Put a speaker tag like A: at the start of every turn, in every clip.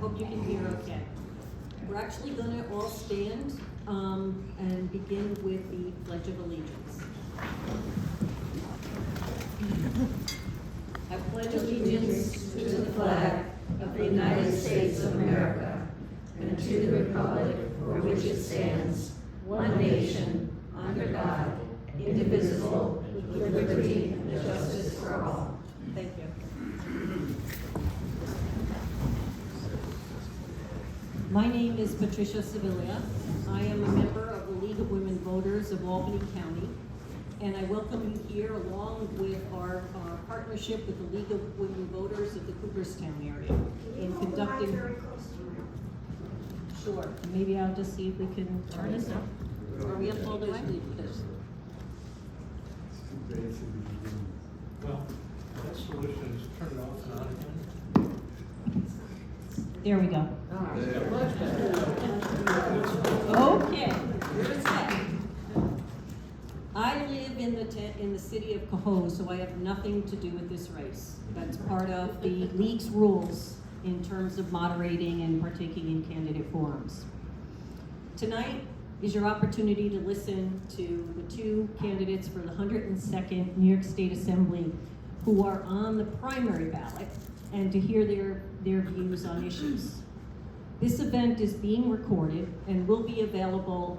A: hope you can hear okay. We're actually going to all stand and begin with the Pledge of Allegiance. I pledge allegiance to the flag of the United States of America and to the republic for which it stands, one nation, under God, indivisible, with liberty and justice for all. Thank you. My name is Patricia Sevilla. I am a member of the League of Women Voters of Albany County, and I welcome you here along with our partnership with the League of Women Voters of the Cooperstown area in conducting. Sure, maybe I'll just see if we can turn this up. Are we up all the way?
B: Well, that solution is turn it off and on again.
A: There we go. Okay, we're set. I live in the city of Cohoes, so I have nothing to do with this race. That's part of the league's rules in terms of moderating and partaking in candidate forums. Tonight is your opportunity to listen to the two candidates for the 102nd New York State Assembly who are on the primary ballot and to hear their views on issues. This event is being recorded and will be available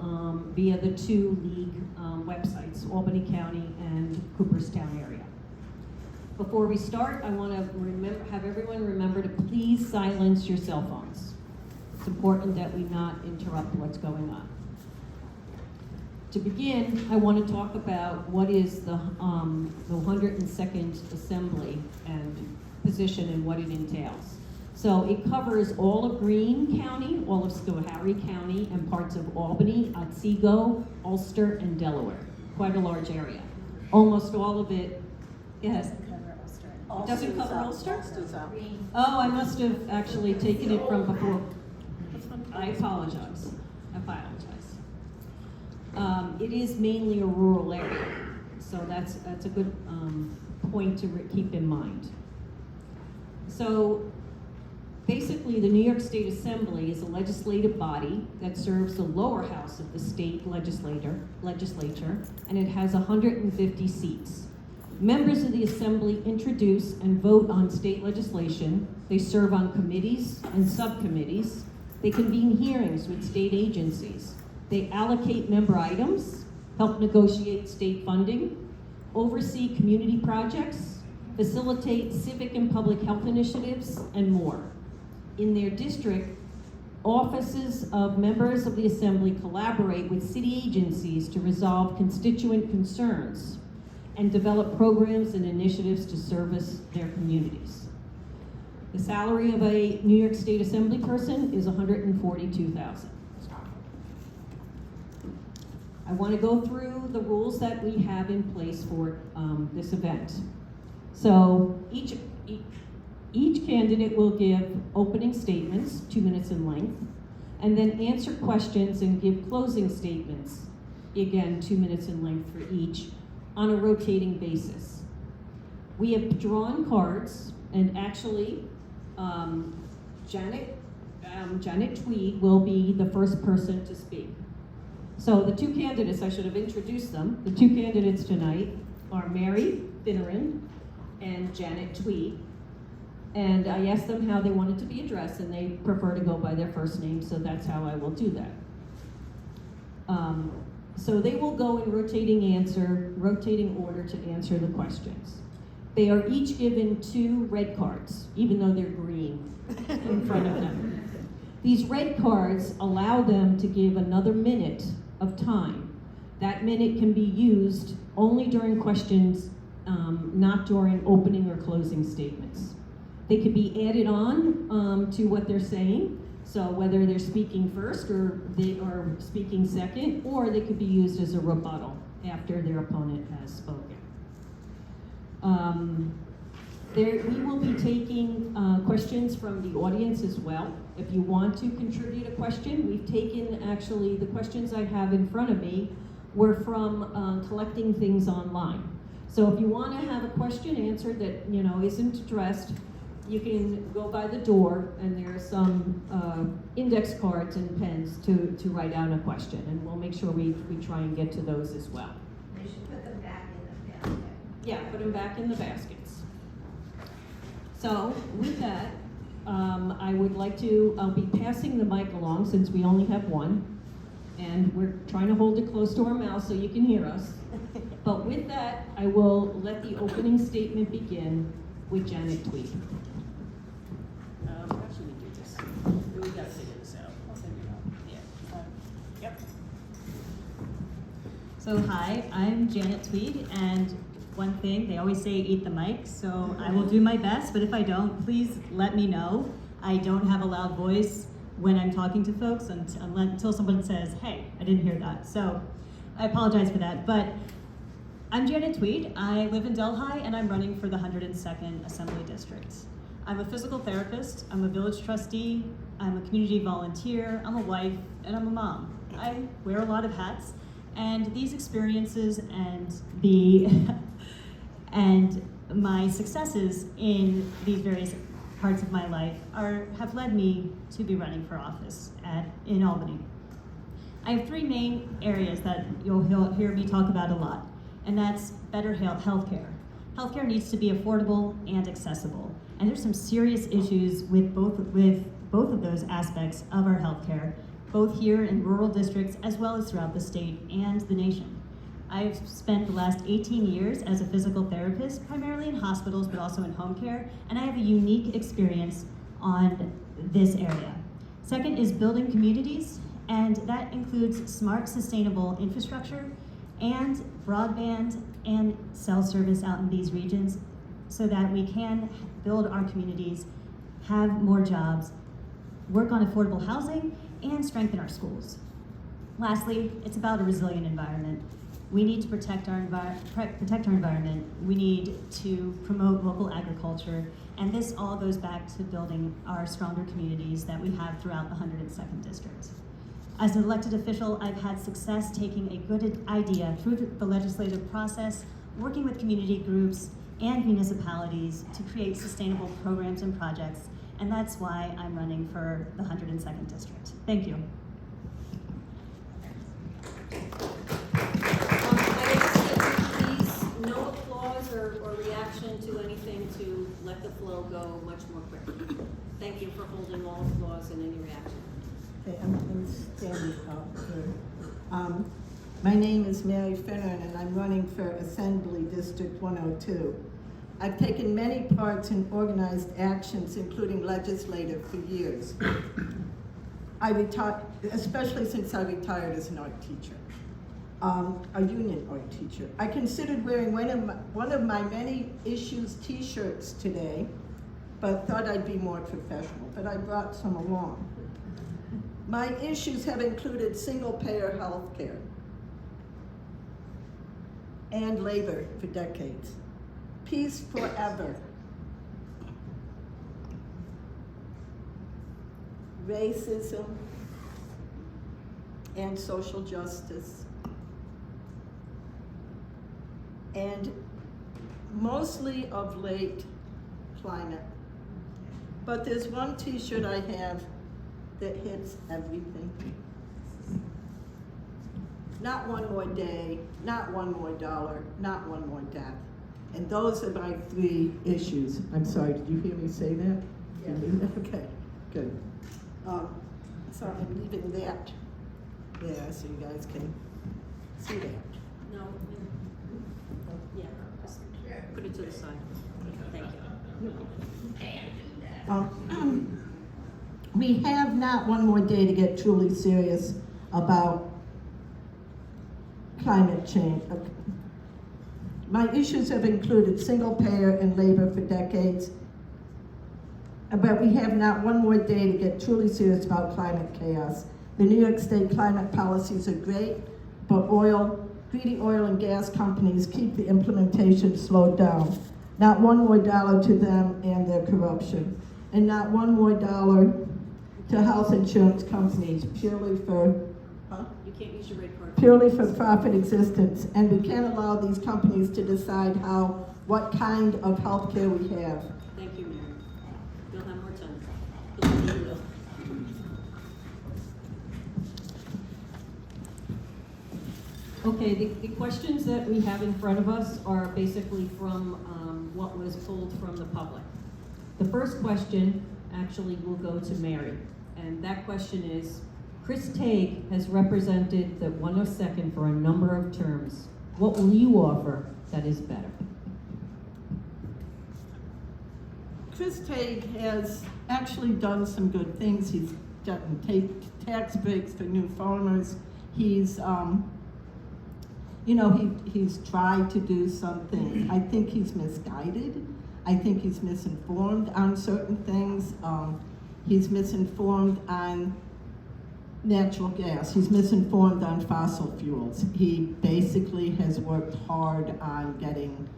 A: via the two league websites, Albany County and Cooperstown area. Before we start, I want to have everyone remember to please silence your cell phones. It's important that we not interrupt what's going on. To begin, I want to talk about what is the 102nd Assembly and position and what it entails. So it covers all of Greene County, all of Schoharie County, and parts of Albany, Otsego, Ulster, and Delaware. Quite a large area. Almost all of it, yes. It doesn't cover Ulster? Oh, I must have actually taken it from before. I apologize. It is mainly a rural area, so that's a good point to keep in mind. So basically, the New York State Assembly is a legislative body that serves the lower house of the state legislature, and it has 150 seats. Members of the Assembly introduce and vote on state legislation. They serve on committees and subcommittees. They convene hearings with state agencies. They allocate member items, help negotiate state funding, oversee community projects, facilitate civic and public health initiatives, and more. In their district, offices of members of the Assembly collaborate with city agencies to resolve constituent concerns and develop programs and initiatives to service their communities. The salary of a New York State Assembly person is $142,000. I want to go through the rules that we have in place for this event. So each candidate will give opening statements, 2 minutes in length, and then answer questions and give closing statements, again, 2 minutes in length for each, on a rotating basis. We have drawn cards, and actually, Janet Tweed will be the first person to speak. So the two candidates, I should have introduced them. The two candidates tonight are Mary Finneran and Janet Tweed. And I asked them how they wanted to be addressed, and they prefer to go by their first name, so that's how I will do that. So they will go in rotating order to answer the questions. They are each given 2 red cards, even though they're green in front of them. These red cards allow them to give another minute of time. That minute can be used only during questions, not during opening or closing statements. They could be added on to what they're saying, so whether they're speaking first or they are speaking second, or they could be used as a rebuttal after their opponent has spoken. We will be taking questions from the audience as well. If you want to contribute a question, we've taken, actually, the questions I have in front of me were from collecting things online. So if you want to have a question answered that isn't addressed, you can go by the door, and there are some index cards and pens to write down a question, and we'll make sure we try and get to those as well.
C: They should put them back in the basket.
A: Yeah, put them back in the baskets. So with that, I would like to, I'll be passing the mic along since we only have one. And we're trying to hold it close to our mouth so you can hear us. But with that, I will let the opening statement begin with Janet Tweed. How should we do this? We gotta figure this out. I'll figure it out. Yeah. Yep.
D: So hi, I'm Janet Tweed, and one thing, they always say eat the mic, so I will do my best, but if I don't, please let me know. I don't have a loud voice when I'm talking to folks until someone says, hey, I didn't hear that. So I apologize for that, but I'm Janet Tweed. I live in Delhi, and I'm running for the 102nd Assembly District. I'm a physical therapist, I'm a village trustee, I'm a community volunteer, I'm a wife, and I'm a mom. I wear a lot of hats, and these experiences and and my successes in these various parts of my life have led me to be running for office in Albany. I have three main areas that you'll hear me talk about a lot, and that's better healthcare. Healthcare needs to be affordable and accessible, and there's some serious issues with both of those aspects of our healthcare, both here in rural districts as well as throughout the state and the nation. I've spent the last 18 years as a physical therapist, primarily in hospitals, but also in home care, and I have a unique experience on this area. Second is building communities, and that includes smart, sustainable infrastructure and broadband and cell service out in these regions so that we can build our communities, have more jobs, work on affordable housing, and strengthen our schools. Lastly, it's about a resilient environment. We need to protect our environment. We need to promote local agriculture, and this all goes back to building our stronger communities that we have throughout the 102nd District. As an elected official, I've had success taking a good idea through the legislative process, working with community groups and municipalities to create sustainable programs and projects, and that's why I'm running for the 102nd District. Thank you.
A: Please, no applause or reaction to anything to let the flow go much more quickly. Thank you for holding all applause and any reaction.
E: Okay, I'm standing up here. My name is Mary Finneran, and I'm running for Assembly District 102. I've taken many parts in organized actions, including legislative, for years. I retired, especially since I retired as an art teacher, a union art teacher. I considered wearing one of my many issues t-shirts today, but thought I'd be more professional, but I brought some along. My issues have included single-payer health care and labor for decades. Peace forever. Racism and social justice. And mostly of late, climate. But there's one t-shirt I have that hits everything. Not one more day, not one more dollar, not one more death. And those are my three issues. I'm sorry, did you hear me say that? Yeah. Okay, good. So I'm leaving that there so you guys can see that.
A: No, yeah, just put it to the side. Thank you.
E: We have not one more day to get truly serious about climate change. My issues have included single payer and labor for decades, but we have not one more day to get truly serious about climate chaos. The New York State climate policies are great, but greedy oil and gas companies keep the implementation slowed down. Not one more dollar to them and their corruption, and not one more dollar to health insurance companies purely for
A: You can't use your red card.
E: purely for profit existence, and we can't allow these companies to decide what kind of health care we have.
A: Thank you, Mary. Okay, the questions that we have in front of us are basically from what was pulled from the public. The first question actually will go to Mary, and that question is, Chris Tague has represented the 102nd for a number of terms. What will you offer that is better?
E: Chris Tague has actually done some good things. He's gotten tax breaks for new farmers. He's, he's tried to do something. I think he's misguided. I think he's misinformed on certain things. He's misinformed on natural gas. He's misinformed on fossil fuels. He basically has worked hard on getting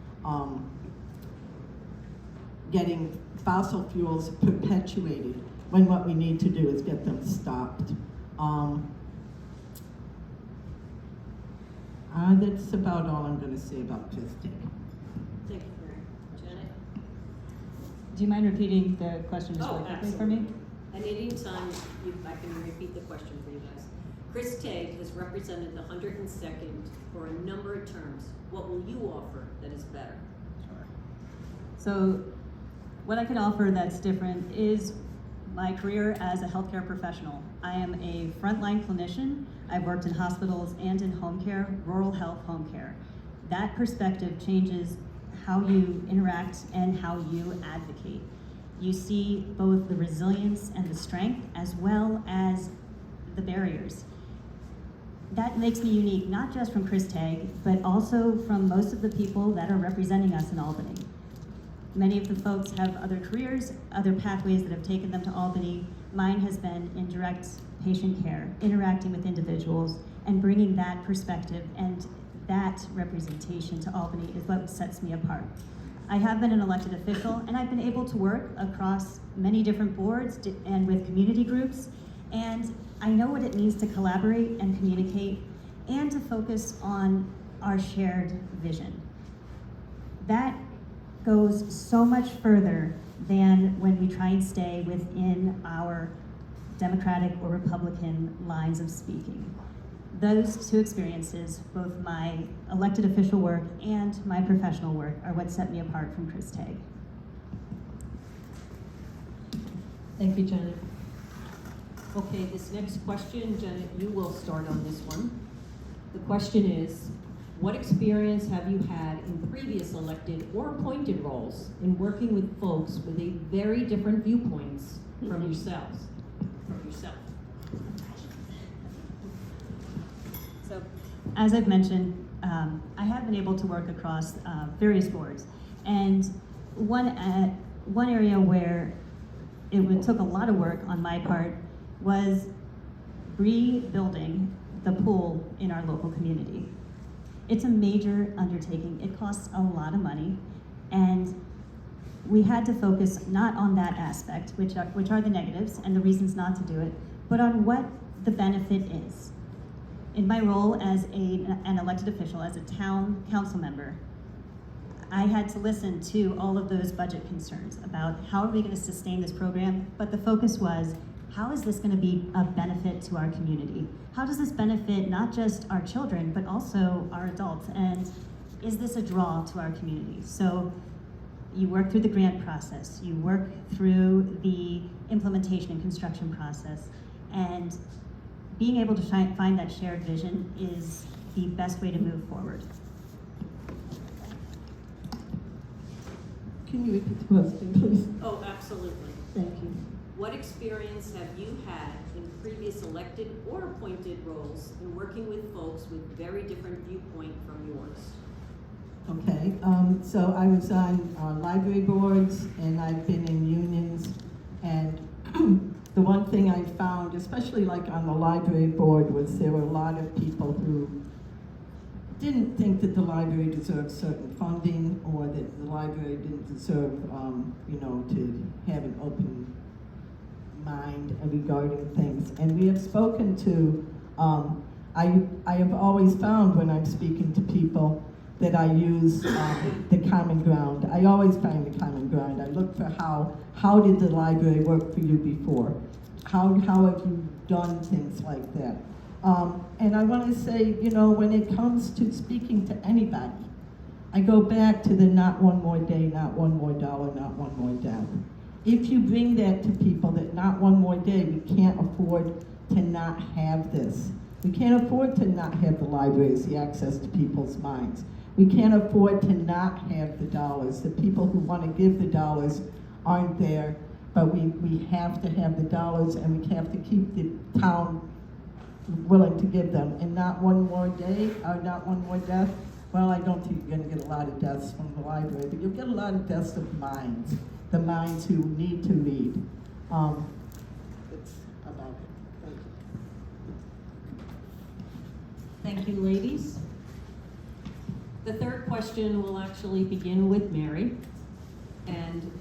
E: fossil fuels perpetuated when what we need to do is get them stopped. That's about all I'm going to say about Chris Tague.
A: Thank you, Mary. Janet?
D: Do you mind repeating the question just
A: Oh,
D: really quickly for me?
A: absolutely. At any time, I can repeat the question for you guys. Chris Tague has represented the 102nd for a number of terms. What will you offer that is better?
D: So what I can offer that's different is my career as a healthcare professional. I am a frontline clinician. I've worked in hospitals and in home care, rural health home care. That perspective changes how you interact and how you advocate. You see both the resilience and the strength as well as the barriers. That makes me unique, not just from Chris Tague, but also from most of the people that are representing us in Albany. Many of the folks have other careers, other pathways that have taken them to Albany. Mine has been in direct patient care, interacting with individuals, and bringing that perspective and that representation to Albany is what sets me apart. I have been an elected official, and I've been able to work across many different boards and with community groups, and I know what it means to collaborate and communicate and to focus on our shared vision. That goes so much further than when we try and stay within our Democratic or Republican lines of speaking. Those two experiences, both my elected official work and my professional work, are what set me apart from Chris Tague.
A: Thank you, Janet. Okay, this next question, Janet, you will start on this one. The question is, what experience have you had in previous elected or appointed roles in working with folks with a very different viewpoints from yourselves? From yourself.
D: So, as I've mentioned, I have been able to work across various boards, and one area where it took a lot of work on my part was rebuilding the pool in our local community. It's a major undertaking. It costs a lot of money, and we had to focus not on that aspect, which are the negatives and the reasons not to do it, but on what the benefit is. In my role as an elected official, as a town council member, I had to listen to all of those budget concerns about how are we going to sustain this program, but the focus was, how is this going to be a benefit to our community? How does this benefit not just our children, but also our adults? And is this a draw to our community? So you work through the grant process, you work through the implementation and construction process, and being able to find that shared vision is the best way to move forward.
E: Can you repeat the question, please?
A: Oh, absolutely.
E: Thank you.
A: What experience have you had in previous elected or appointed roles in working with folks with very different viewpoint from yours?
E: Okay, so I was on library boards, and I've been in unions, and the one thing I found, especially like on the library board, was there were a lot of people who didn't think that the library deserved certain funding, or that the library didn't deserve, to have an open mind regarding things. And we have spoken to, I have always found when I'm speaking to people that I use the common ground. I always find the common ground. I look for how did the library work for you before? How have you done things like that? And I want to say, you know, when it comes to speaking to anybody, I go back to the not one more day, not one more dollar, not one more death. If you bring that to people, that not one more day, we can't afford to not have this. We can't afford to not have the libraries, the access to people's minds. We can't afford to not have the dollars. The people who want to give the dollars aren't there, but we have to have the dollars, and we have to keep the town willing to give them. And not one more day, or not one more death. Well, I don't think you're gonna get a lot of deaths from the library, but you'll get a lot of deaths of minds, the minds who need to read. That's about it. Thank you.
A: Thank you, ladies. The third question will actually begin with Mary. And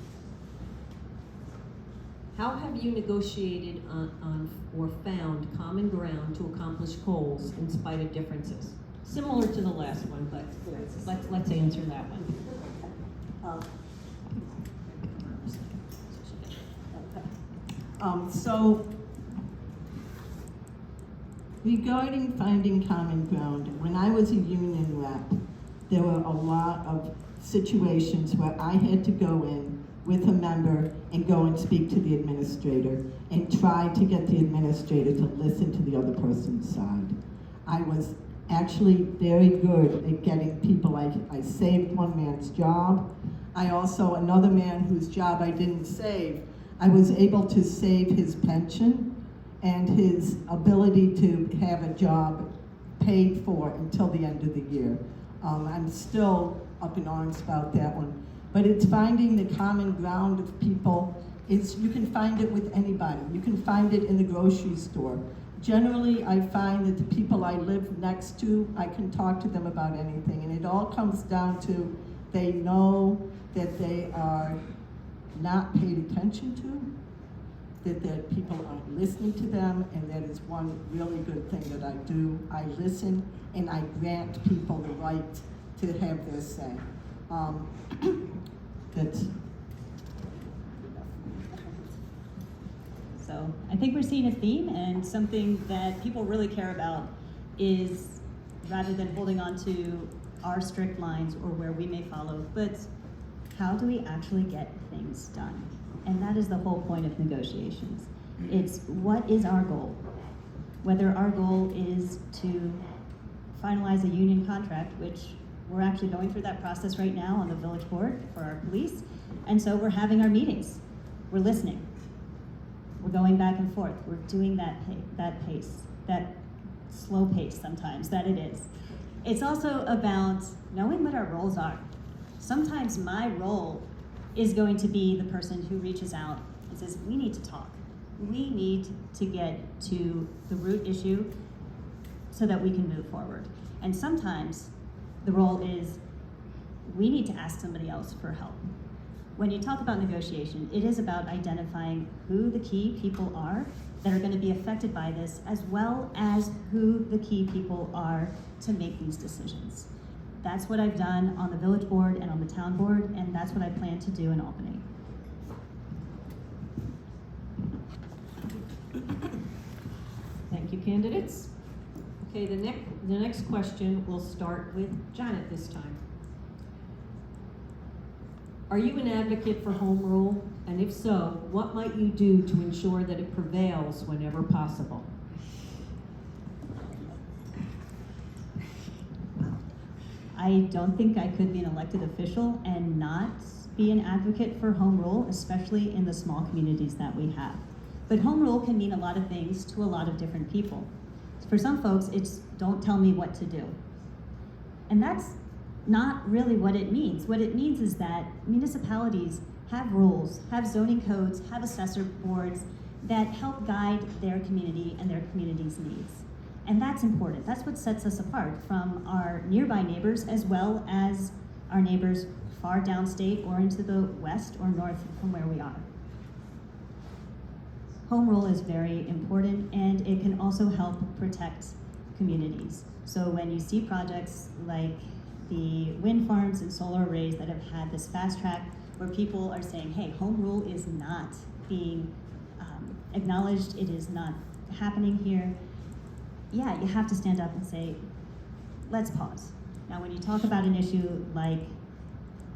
A: how have you negotiated on or found common ground to accomplish goals in spite of differences? Similar to the last one, but let's answer that one.
E: So, regarding finding common ground, when I was a union rep, there were a lot of situations where I had to go in with a member and go and speak to the administrator and try to get the administrator to listen to the other person's side. I was actually very good at getting people. I saved one man's job. I also, another man whose job I didn't save, I was able to save his pension and his ability to have a job paid for until the end of the year. I'm still up in arms about that one. But it's finding the common ground of people. You can find it with anybody. You can find it in the grocery store. Generally, I find that the people I live next to, I can talk to them about anything. And it all comes down to they know that they are not paid attention to, that people aren't listening to them, and that is one really good thing that I do. I listen, and I grant people the right to have their say. That's
D: So I think we're seeing a theme, and something that people really care about is, rather than holding on to our strict lines or where we may follow, but how do we actually get things done? And that is the whole point of negotiations. It's what is our goal? Whether our goal is to finalize a union contract, which we're actually going through that process right now on the village board for our police. And so we're having our meetings. We're listening. We're going back and forth. We're doing that pace, that slow pace sometimes, that it is. It's also about knowing what our roles are. Sometimes my role is going to be the person who reaches out and says, we need to talk. We need to get to the root issue so that we can move forward. And sometimes the role is, we need to ask somebody else for help. When you talk about negotiation, it is about identifying who the key people are that are going to be affected by this, as well as who the key people are to make these decisions. That's what I've done on the village board and on the town board, and that's what I plan to do in Albany.
A: Thank you, candidates. Okay, the next question will start with Janet this time. Are you an advocate for home rule? And if so, what might you do to ensure that it prevails whenever possible?
D: I don't think I could be an elected official and not be an advocate for home rule, especially in the small communities that we have. But home rule can mean a lot of things to a lot of different people. For some folks, it's don't tell me what to do. And that's not really what it means. What it means is that municipalities have rules, have zoning codes, have assessor boards that help guide their community and their community's needs. And that's important. That's what sets us apart from our nearby neighbors, as well as our neighbors far downstate or into the west or north from where we are. Home rule is very important, and it can also help protect communities. So when you see projects like the wind farms and solar arrays that have had this fast track where people are saying, hey, home rule is not being acknowledged, it is not happening here, yeah, you have to stand up and say, let's pause. Now, when you talk about an issue like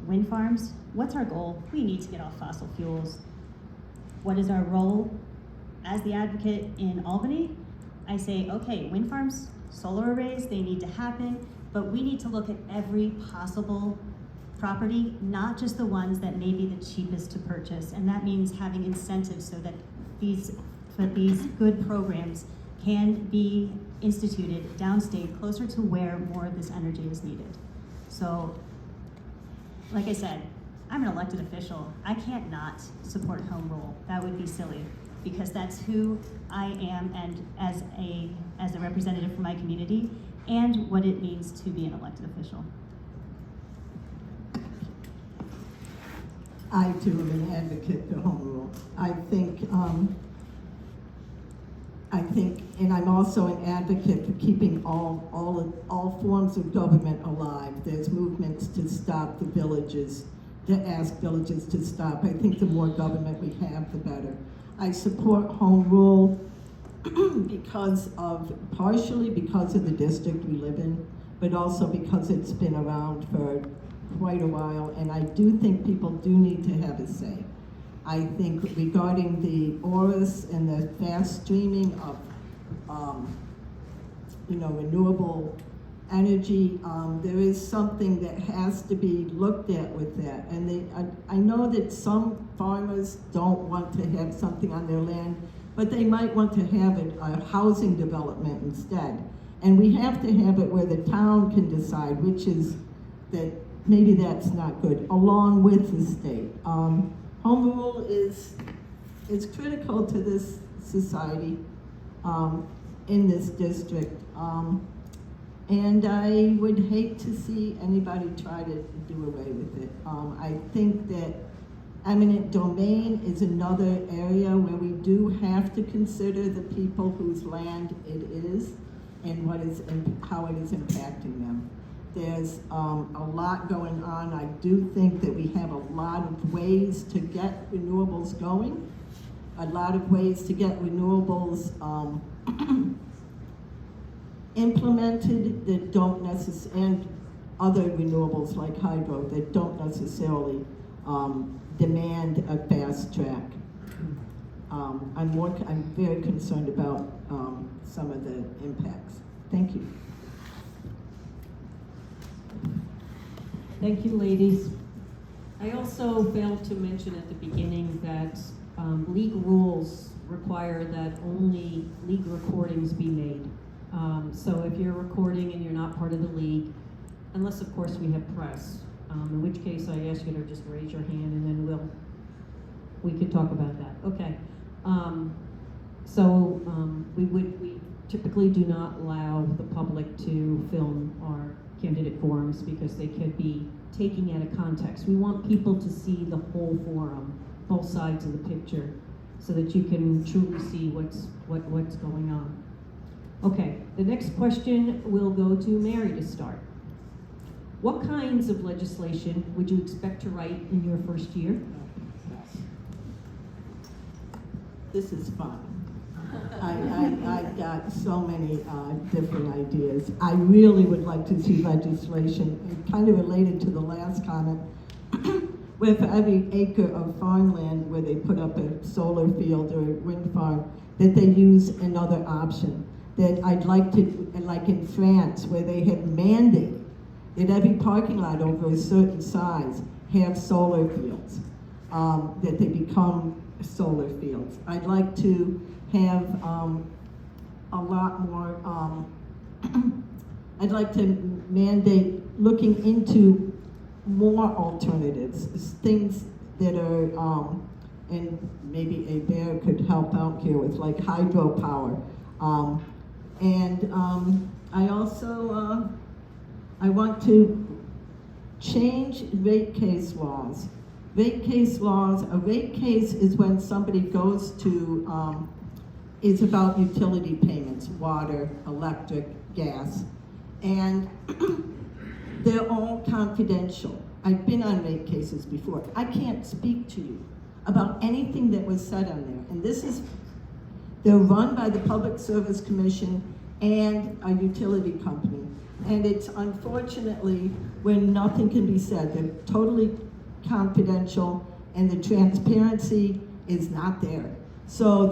D: wind farms, what's our goal? We need to get off fossil fuels. What is our role as the advocate in Albany? I say, okay, wind farms, solar arrays, they need to happen, but we need to look at every possible property, not just the ones that may be the cheapest to purchase. And that means having incentives so that these good programs can be instituted downstate, closer to where more of this energy is needed. So, like I said, I'm an elected official. I can't not support home rule. That would be silly, because that's who I am, and as a representative for my community, and what it means to be an elected official.
E: I too am an advocate for home rule. I think, and I'm also an advocate for keeping all forms of government alive. There's movements to stop the villages, to ask villages to stop. I think the more government we have, the better. I support home rule partially because of the district we live in, but also because it's been around for quite a while, and I do think people do need to have a say. I think regarding the ORIS and the fast streaming of renewable energy, there is something that has to be looked at with that. And I know that some farmers don't want to have something on their land, but they might want to have a housing development instead. And we have to have it where the town can decide which is that maybe that's not good, along with the state. Home rule is critical to this society, in this district. And I would hate to see anybody try to do away with it. I think that eminent domain is another area where we do have to consider the people whose land it is and how it is impacting them. There's a lot going on. I do think that we have a lot of ways to get renewables going, a lot of ways to get renewables implemented that don't necessarily, and other renewables like hydro that don't necessarily demand a fast track. I'm very concerned about some of the impacts. Thank you.
A: Thank you, ladies. I also failed to mention at the beginning that league rules require that only league recordings be made. So if you're recording and you're not part of the league, unless of course we have press, in which case I ask you to just raise your hand and then we could talk about that. Okay. We typically do not allow the public to film our candidate forums because they could be taking out of context. We want people to see the whole forum, both sides of the picture, so that you can truly see what's going on. Okay, the next question will go to Mary to start. What kinds of legislation would you expect to write in your first year?
E: This is fun. I got so many different ideas. I really would like to see legislation, kind of related to the last comment, where for every acre of farmland where they put up a solar field or a wind farm, that they use another option. That I'd like to, like in France, where they have mandated that every parking lot over a certain size have solar fields, that they become solar fields. I'd like to have a lot more, I'd like to mandate looking into more alternatives, things that are, and maybe a bear could help out here with, like hydropower. I also, I want to change rate case laws. Rate case laws, a rate case is when somebody goes to, is about utility payments, water, electric, gas, and they're all confidential. I've been on rate cases before. I can't speak to you about anything that was said on there. And this is, they're run by the Public Service Commission, and a utility company. And it's unfortunately when nothing can be said. They're totally confidential and the transparency is not there. So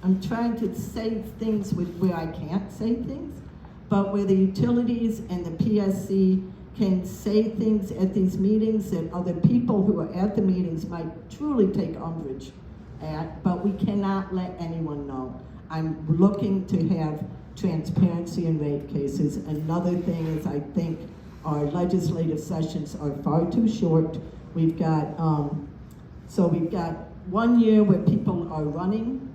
E: I'm trying to say things where I can't say things, but where the utilities and the PSC can say things at these meetings that other people who are at the meetings might truly take umbrage at, but we cannot let anyone know. I'm looking to have transparency in rate cases. Another thing is I think our legislative sessions are far too short. We've got, so we've got 1 year where people are running,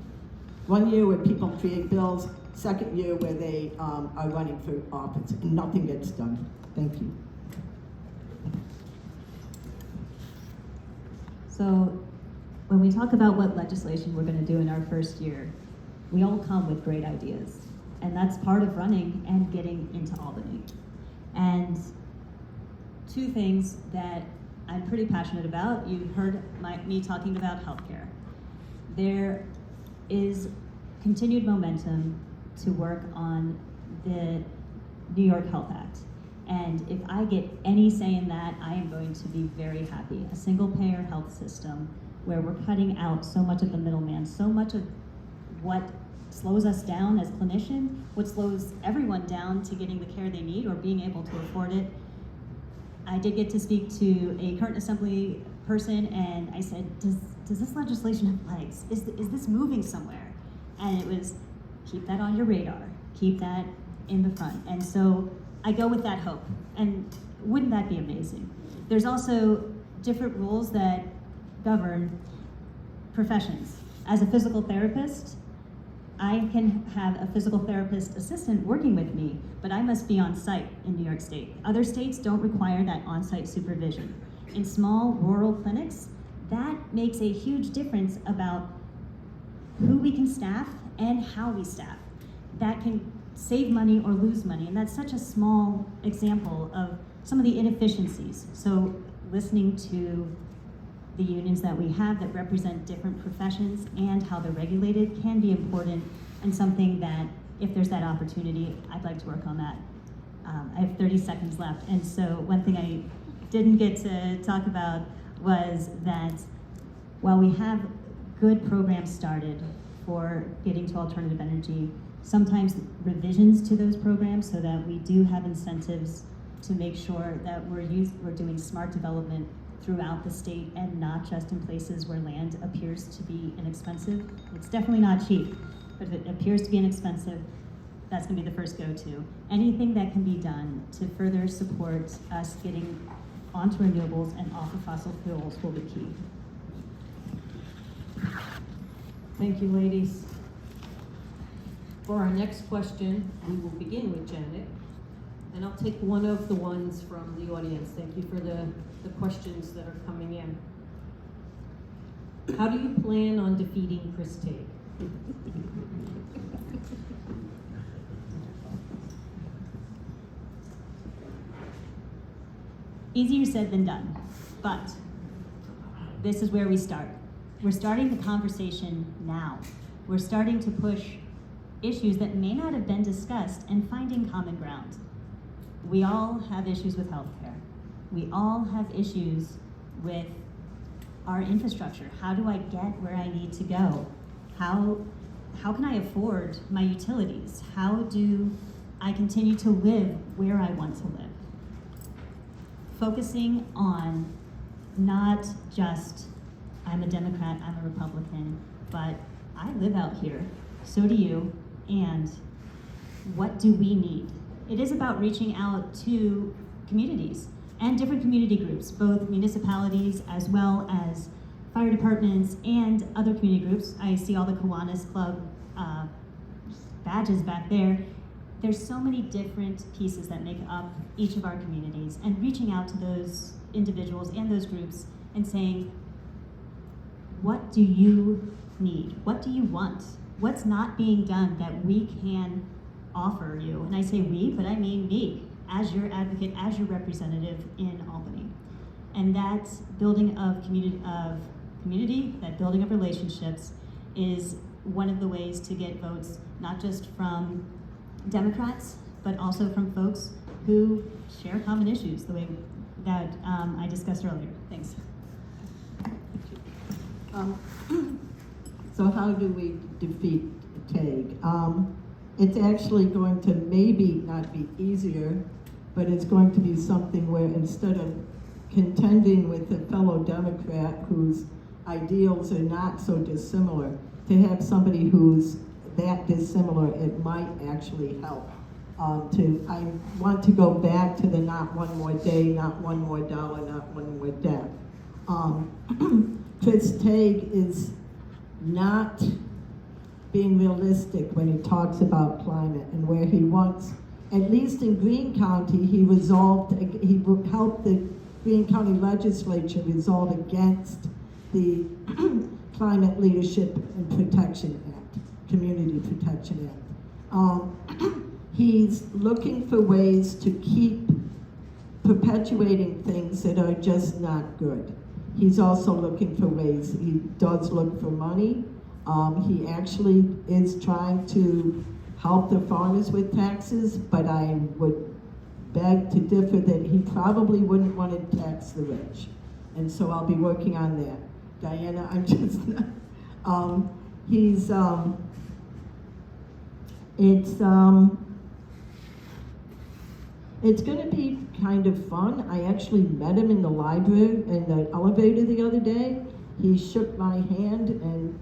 E: 1 year where people create bills, second year where they are running for office, and nothing gets done. Thank you.
D: So when we talk about what legislation we're going to do in our first year, we all come with great ideas. And that's part of running and getting into Albany. And two things that I'm pretty passionate about, you've heard me talking about healthcare. There is continued momentum to work on the New York Health Act. And if I get any say in that, I am going to be very happy. A single-payer health system where we're cutting out so much of the middleman, so much of what slows us down as clinicians, what slows everyone down to getting the care they need or being able to afford it. I did get to speak to a current assembly person and I said, does this legislation have legs? Is this moving somewhere? And it was, keep that on your radar, keep that in the front. And so I go with that hope, and wouldn't that be amazing? There's also different rules that govern professions. As a physical therapist, I can have a physical therapist assistant working with me, but I must be on site in New York State. Other states don't require that on-site supervision. In small rural clinics, that makes a huge difference about who we can staff and how we staff. That can save money or lose money, and that's such a small example of some of the inefficiencies. So listening to the unions that we have that represent different professions and how they're regulated can be important, and something that if there's that opportunity, I'd like to work on that. I have 30 seconds left, and so one thing I didn't get to talk about was that while we have good programs started for getting to alternative energy, sometimes revisions to those programs so that we do have incentives to make sure that we're doing smart development throughout the state and not just in places where land appears to be inexpensive. It's definitely not cheap, but if it appears to be inexpensive, that's gonna be the first go-to. Anything that can be done to further support us getting onto renewables and off of fossil fuels will be key.
A: Thank you, ladies. For our next question, we will begin with Janet, and I'll take one of the ones from the audience. Thank you for the questions that are coming in. How do you plan on defeating Chris Tague?
D: Easier said than done, but this is where we start. We're starting the conversation now. We're starting to push issues that may not have been discussed and finding common ground. We all have issues with healthcare. We all have issues with our infrastructure. How do I get where I need to go? How can I afford my utilities? How do I continue to live where I want to live? Focusing on not just, I'm a Democrat, I'm a Republican, but I live out here, so do you, and what do we need? It is about reaching out to communities and different community groups, both municipalities as well as fire departments and other community groups. I see all the Kiwanis Club badges back there. There's so many different pieces that make up each of our communities, and reaching out to those individuals and those groups and saying, what do you need? What do you want? What's not being done that we can offer you? And I say we, but I mean me, as your advocate, as your representative in Albany. And that building of community, that building of relationships is one of the ways to get votes, not just from Democrats, but also from folks who share common issues, the way that I discussed earlier. Thanks.
E: So how do we defeat TAG? It's actually going to maybe not be easier, but it's going to be something where instead of contending with a fellow Democrat whose ideals are not so dissimilar, to have somebody who's that dissimilar, it might actually help. I want to go back to the not one more day, not one more dollar, not one more death. Chris Tague is not being realistic when he talks about climate and where he wants, at least in Greene County, he helped the Greene County Legislature resolve against the Climate Leadership and Protection Act, Community Protection Act. He's looking for ways to keep perpetuating things that are just not good. He's also looking for ways, he does look for money. He actually is trying to help the farmers with taxes, but I would beg to differ that he probably wouldn't want to tax the rich. And so I'll be working on that. Diana, I'm just not, it's going to be kind of fun. I actually met him in the library, in the elevator the other day. He shook my hand and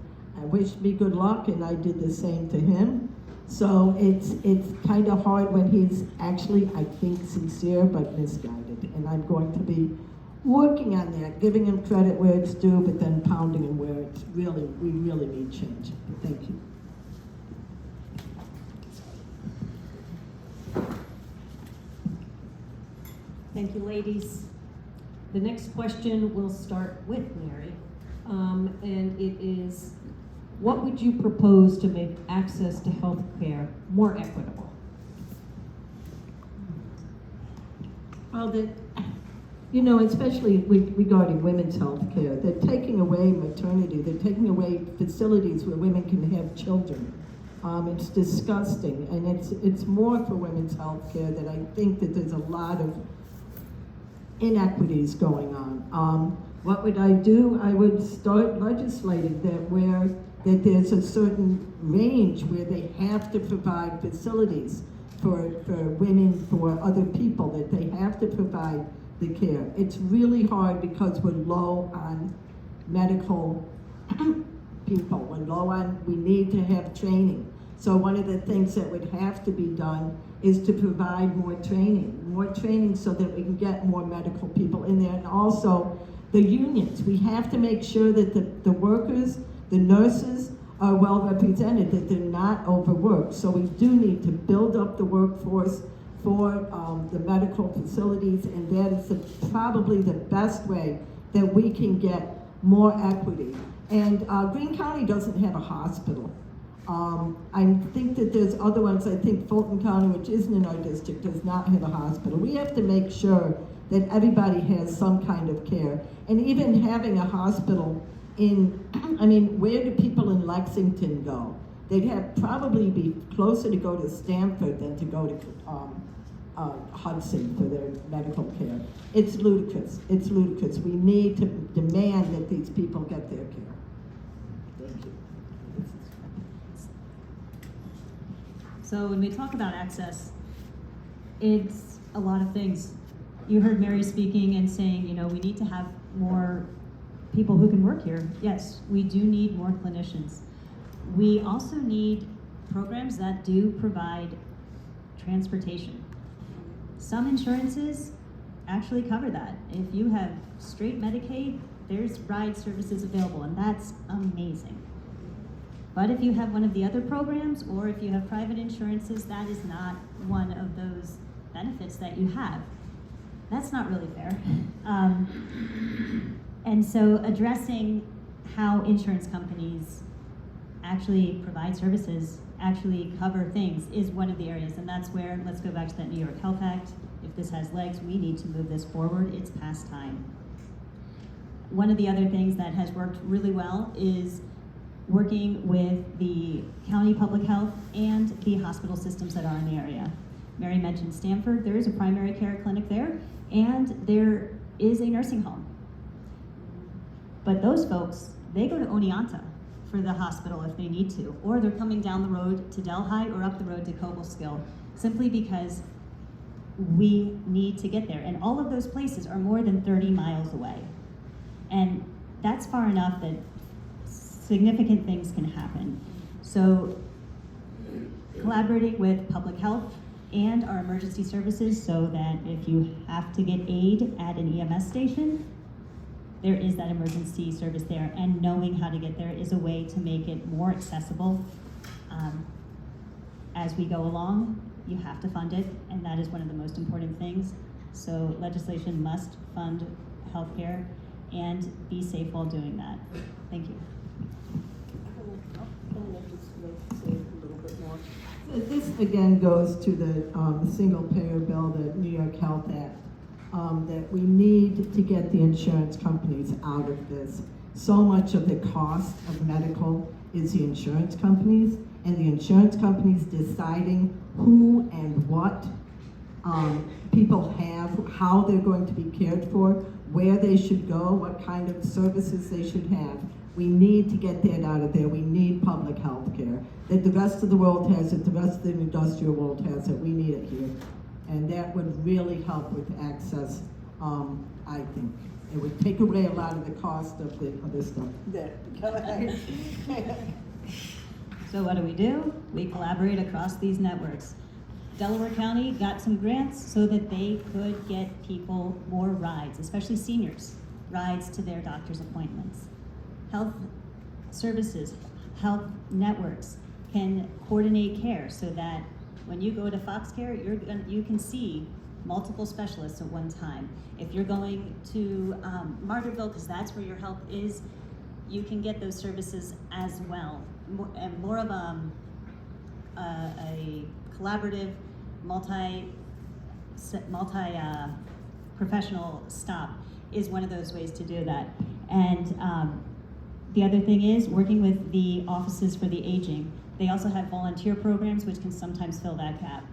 E: wished me good luck, and I did the same to him. So it's kind of hard when he's actually, I think, sincere but misguided. And I'm going to be working on that, giving him credit where it's due, but then pounding him where it's really, we really need change. Thank you.
A: Thank you, ladies. The next question will start with Mary, and it is, what would you propose to make access to health care more equitable?
E: Well, especially regarding women's health care, they're taking away maternity, they're taking away facilities where women can have children. It's disgusting, and it's more for women's health care that I think that there's a lot of inequities going on. What would I do? I would start legislating that there's a certain range where they have to provide facilities for women, for other people, that they have to provide the care. It's really hard because we're low on medical people. We're low on, we need to have training. So one of the things that would have to be done is to provide more training so that we can get more medical people in there. And also the unions, we have to make sure that the workers, the nurses are well represented, that they're not overworked. So we do need to build up the workforce for the medical facilities, and that is probably the best way that we can get more equity. And Greene County doesn't have a hospital. I think that there's other ones. I think Fulton County, which isn't in our district, does not have a hospital. We have to make sure that everybody has some kind of care. And even having a hospital where do people in Lexington go? They'd probably be closer to go to Stanford than to go to Hudson for their medical care. It's ludicrous. It's ludicrous. We need to demand that these people get their care. Thank you.
D: So when we talk about access, it's a lot of things. You heard Mary speaking and saying, we need to have more people who can work here. Yes, we do need more clinicians. We also need programs that do provide transportation. Some insurances actually cover that. If you have straight Medicaid, there's ride services available, and that's amazing. But if you have one of the other programs, or if you have private insurances, that is not one of those benefits that you have. That's not really fair. And so addressing how insurance companies actually provide services, actually cover things, is one of the areas. And that's where, let's go back to that New York Health Act. If this has legs, we need to move this forward. It's past time. One of the other things that has worked really well is working with the county public health and the hospital systems that are in the area. Mary mentioned Stanford. There is a primary care clinic there, and there is a nursing home. But those folks, they go to Oneonta for the hospital if they need to, or they're coming down the road to Delhi or up the road to Cobleskill, simply because we need to get there. And all of those places are more than 30 miles away. And that's far enough that significant things can happen. So collaborating with public health and our emergency services so that if you have to get aid at an EMS station, there is that emergency service there, and knowing how to get there is a way to make it more accessible. As we go along, you have to fund it, and that is one of the most important things. So legislation must fund healthcare and be safe while doing that. Thank you.
E: This again goes to the single payer bill, the New York Health Act, that we need to get the insurance companies out of this. So much of the cost of medical is the insurance companies, and the insurance companies deciding who and what people have, how they're going to be cared for, where they should go, what kind of services they should have. We need to get that out of there. We need public health care. That the rest of the world has it, the rest of the industrial world has it. We need it here. And that would really help with access, I think. It would take away a lot of the cost of the other stuff.
D: So what do? We collaborate across these networks. Delaware County got some grants so that they could get people more rides, especially seniors, rides to their doctor's appointments. Health services, health networks can coordinate care so that when you go to Foxcare, you can see multiple specialists at one time. If you're going to Margaretville, because that's where your health is, you can get those services as well. More of a collaborative, multi-professional stop is one of those ways to do that. And the other thing is working with the offices for the aging. They also have volunteer programs which can sometimes fill that gap.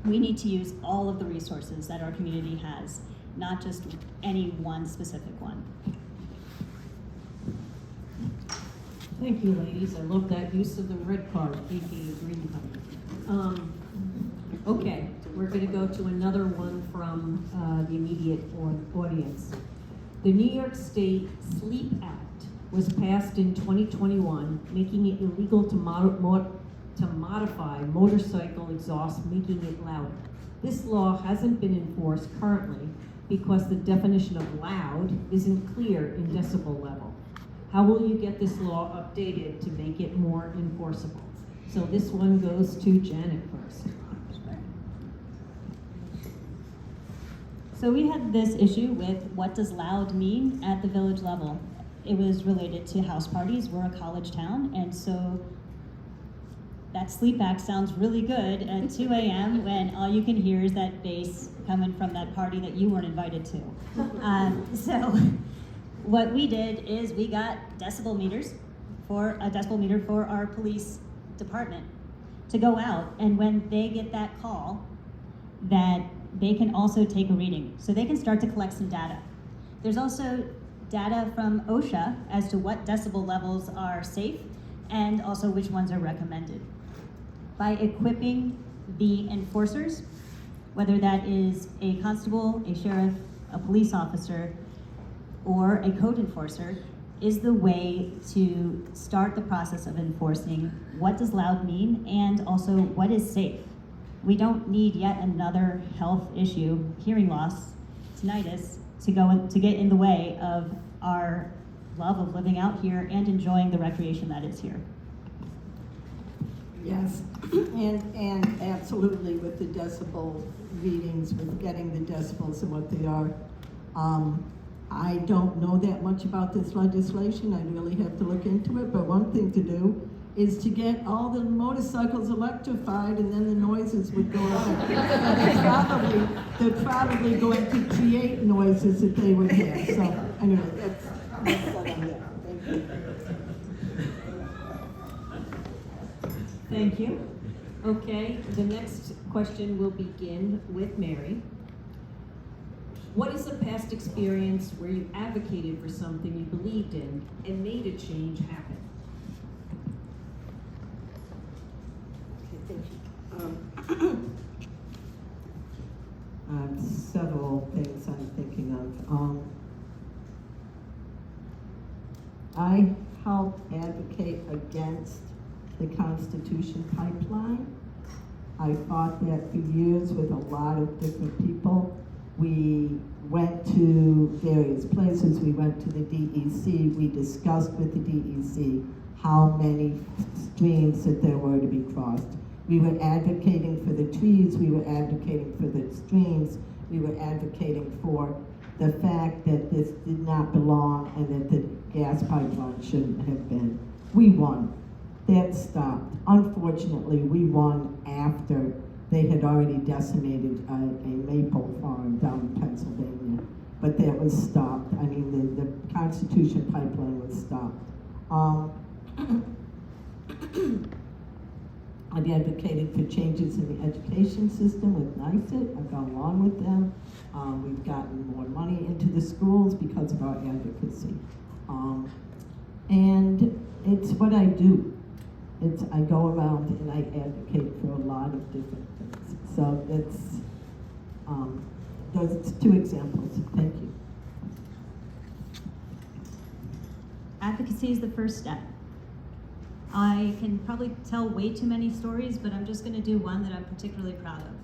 D: We need to use all of the resources that our community has, not just any one specific one.
A: Thank you, ladies. I love that use of the red card, aka green card. Okay, we're going to go to another one from the immediate audience. The New York State Sleep Act was passed in 2021, making it illegal to modify motorcycle exhaust, making it louder. This law hasn't been enforced currently because the definition of loud isn't clear in decibel level. How will you get this law updated to make it more enforceable? So this one goes to Janet first.
D: So we had this issue with what does loud mean at the village level. It was related to house parties. We're a college town, and so that Sleep Act sounds really good at 2 a.m. when all you can hear is that bass coming from that party that you weren't invited to. So what we did is we got a decibel meter for our police department to go out, and when they get that call, that they can also take a reading. So they can start to collect some data. There's also data from OSHA as to what decibel levels are safe and also which ones are recommended. By equipping the enforcers, whether that is a constable, a sheriff, a police officer, or a code enforcer, is the way to start the process of enforcing what does loud mean and also what is safe. We don't need yet another health issue, hearing loss, tinnitus, to get in the way of our love of living out here and enjoying the recreation that is here.
E: Yes, and absolutely with the decibel readings, with getting the decibels and what they are. I don't know that much about this legislation. I really have to look into it, but one thing to do is to get all the motorcycles electrified, and then the noises would go on. They're probably going to create noises that they would have. So anyway, that's that on that. Thank you.
A: Thank you. Okay, the next question will begin with Mary. What is a past experience where you advocated for something you believed in and made a change happen?
E: Several things I'm thinking of. I helped advocate against the Constitution pipeline. I fought that for years with a lot of different people. We went to various places. We went to the DEC. We discussed with the DEC how many streams that there were to be crossed. We were advocating for the trees. We were advocating for the streams. We were advocating for the fact that this did not belong and that the gas pipeline shouldn't have been. We won. That stopped. Unfortunately, we won after they had already decimated a maple farm down in Pennsylvania. But that was stopped. I mean, the Constitution pipeline was stopped. I've advocated for changes in the education system with NYSET. I've gone along with them. We've gotten more money into the schools because of our advocacy. And it's what I do. I go around and I advocate for a lot of different things. So those 2 examples. Thank you.
D: Advocacy is the first step. I can probably tell way too many stories, but I'm just going to do one that I'm particularly proud of.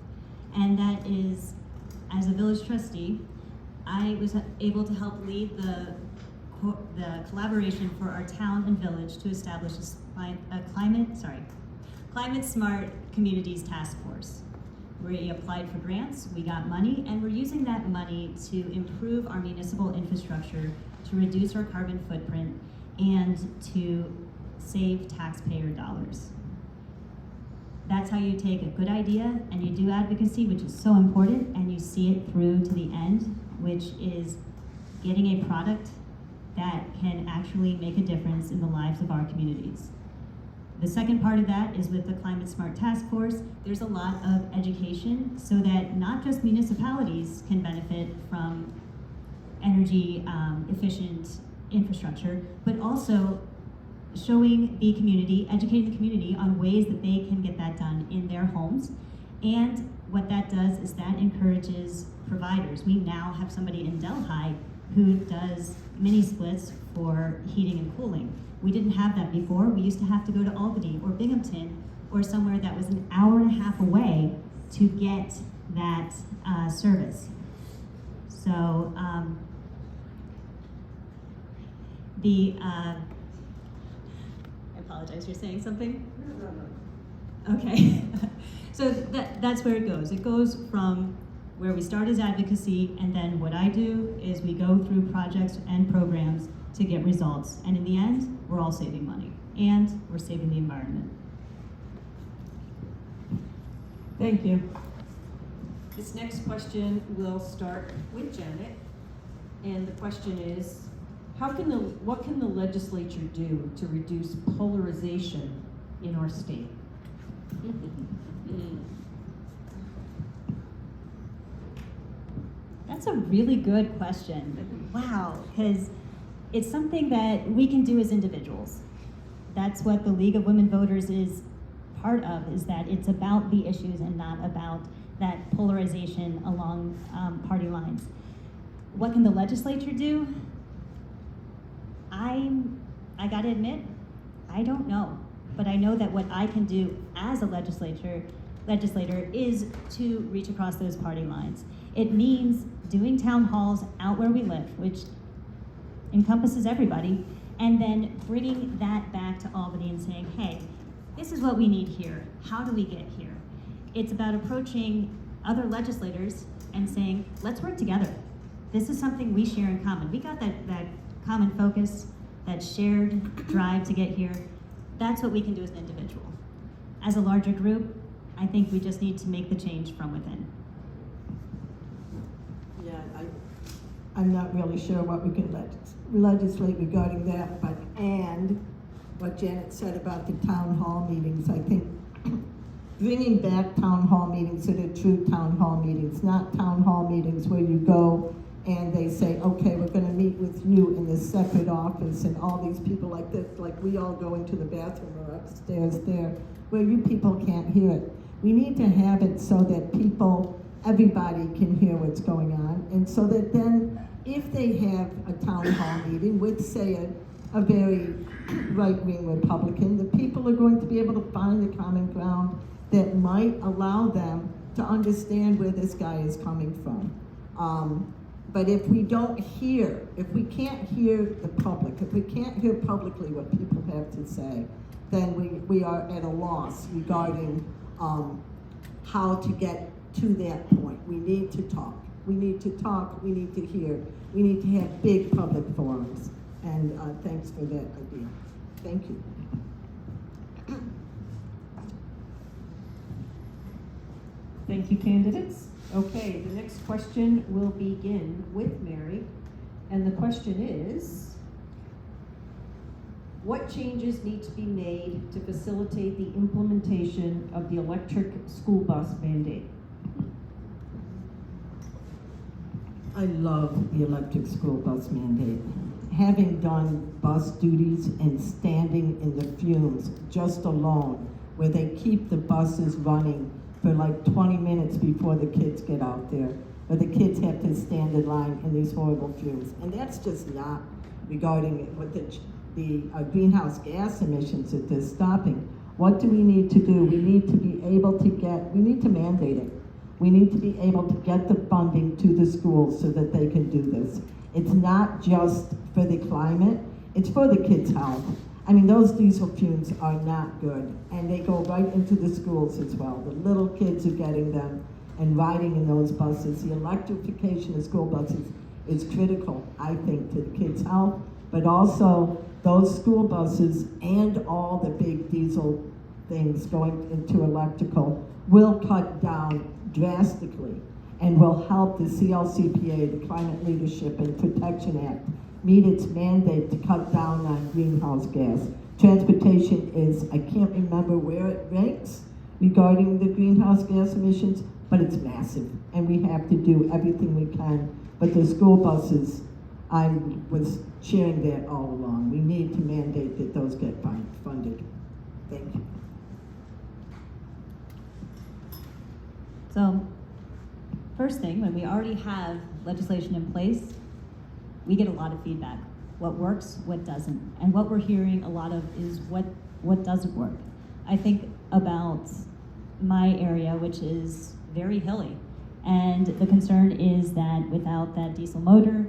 D: And that is, as a village trustee, I was able to help lead the collaboration for our town and village to establish a climate smart communities task force. We applied for grants, we got money, and we're using that money to improve our municipal infrastructure, to reduce our carbon footprint, and to save taxpayer dollars. That's how you take a good idea and you do advocacy, which is so important, and you see it through to the end, which is getting a product that can actually make a difference in the lives of our communities. The second part of that is with the Climate Smart Task Force. There's a lot of education so that not just municipalities can benefit from energy efficient infrastructure, but also showing the community, educating the community on ways that they can get that done in their homes. And what that does is that encourages providers. We now have somebody in Delhi who does mini splits for heating and cooling. We didn't have that before. We used to have to go to Albany or Binghamton or somewhere that was an hour and a half away to get that service. So I apologize, you're saying something? No. Okay. So that's where it goes. It goes from where we start as advocacy, and then what I do is we go through projects and programs to get results. And in the end, we're all saving money, and we're saving the environment.
A: Thank you. This next question will start with Janet, and the question is, what can the legislature do to reduce polarization in our state?
D: That's a really good question. Wow, because it's something that we can do as individuals. That's what the League of Women Voters is part of, is that it's about the issues and not about that polarization along party lines. What can the legislature do? I gotta admit, I don't know. But I know that what I can do as a legislator is to reach across those party lines. It means doing town halls out where we live, which encompasses everybody, and then bringing that back to Albany and saying, hey, this is what we need here. How do we get here? It's about approaching other legislators and saying, let's work together. This is something we share in common. We got that common focus, that shared drive to get here. That's what we can do as an individual. As a larger group, I think we just need to make the change from within.
E: Yeah, I'm not really sure what we can legislate regarding that, but what Janet said about the town hall meetings. I think bringing back town hall meetings to the true town hall meetings, not town hall meetings where you go and they say, okay, we're gonna meet with you in this separate office, and all these people like this, like we all go into the bathroom or upstairs there, where you people can't hear it. We need to have it so that people, everybody can hear what's going on, and so that then, if they have a town hall meeting with, say, a very right-wing Republican, the people are going to be able to find the common ground that might allow them to understand where this guy is coming from. But if we don't hear, if we can't hear the public, if we can't hear publicly what people have to say, then we are at a loss regarding how to get to that point. We need to talk. We need to talk, we need to hear. We need to have big public forums. And thanks for that idea. Thank you.
A: Thank you, candidates. Okay, the next question will begin with Mary. And the question is, what changes need to be made to facilitate the implementation of the electric school bus mandate?
E: I love the electric school bus mandate. Having done bus duties and standing in the fumes just alone, where they keep the buses running for like 20 minutes before the kids get out there, where the kids have to stand in line in these horrible fumes. And that's just not regarding what the greenhouse gas emissions that they're stopping. What do we need to do? We need to be able to we need to mandate it. We need to be able to get the funding to the schools so that they can do this. It's not just for the climate, it's for the kids' health. I mean, those diesel fumes are not good, and they go right into the schools as well. The little kids are getting them and riding in those buses. The electrification of school buses is critical, I think, to the kids' health, but also those school buses and all the big diesel things going into electrical will cut down drastically and will help the CLCPA, the Climate Leadership and Protection Act, meet its mandate to cut down on greenhouse gas. Transportation is, I can't remember where it ranks regarding the greenhouse gas emissions, but it's massive, and we have to do everything we can. But the school buses, I was sharing that all along. We need to mandate that those get funded. Thank you.
D: So, first thing, when we already have legislation in place, we get a lot of feedback. What works, what doesn't. And what we're hearing a lot of is what doesn't work. I think about my area, which is very hilly. And the concern is that without that diesel motor,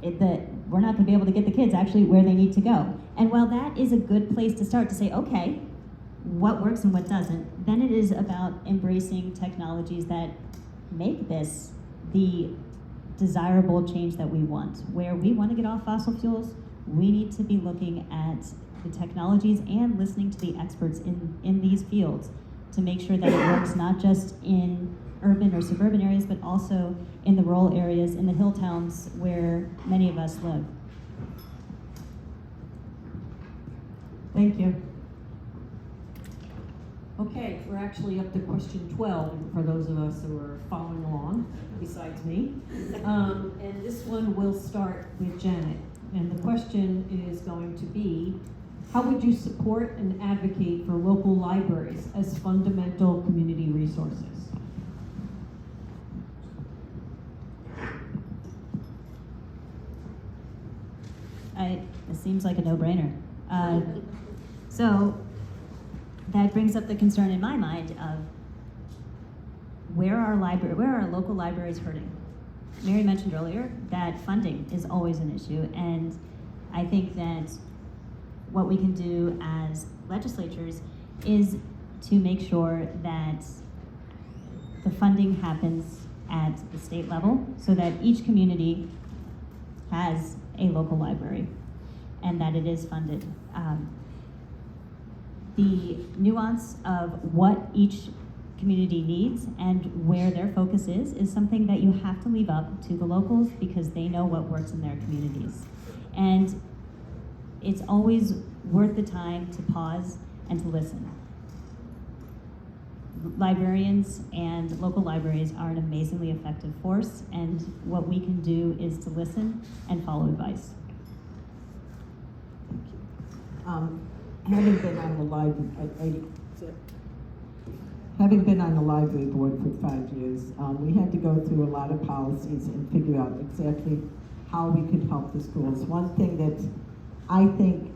D: we're not gonna be able to get the kids actually where they need to go. And while that is a good place to start to say, okay, what works and what doesn't, then it is about embracing technologies that make this the desirable change that we want. Where we want to get off fossil fuels, we need to be looking at the technologies and listening to the experts in these fields to make sure that it works not just in urban or suburban areas, but also in the rural areas, in the hill towns where many of us live.
A: Thank you. Okay, we're actually up to question 12 for those of us who are following along, besides me. And this one will start with Janet. And the question is going to be, how would you support and advocate for local libraries as fundamental community resources?
D: It seems like a no-brainer. So that brings up the concern in my mind of where are our local libraries hurting? Mary mentioned earlier that funding is always an issue, and I think that what we can do as legislatures is to make sure that the funding happens at the state level so that each community has a local library and that it is funded. The nuance of what each community needs and where their focus is something that you have to leave up to the locals because they know what works in their communities. And it's always worth the time to pause and to listen. Librarians and local libraries are an amazingly effective force, and what we can do is to listen and follow advice.
E: Having been on the having been on the library board for 5 years, we had to go through a lot of policies and figure out exactly how we could help the schools. One thing that I think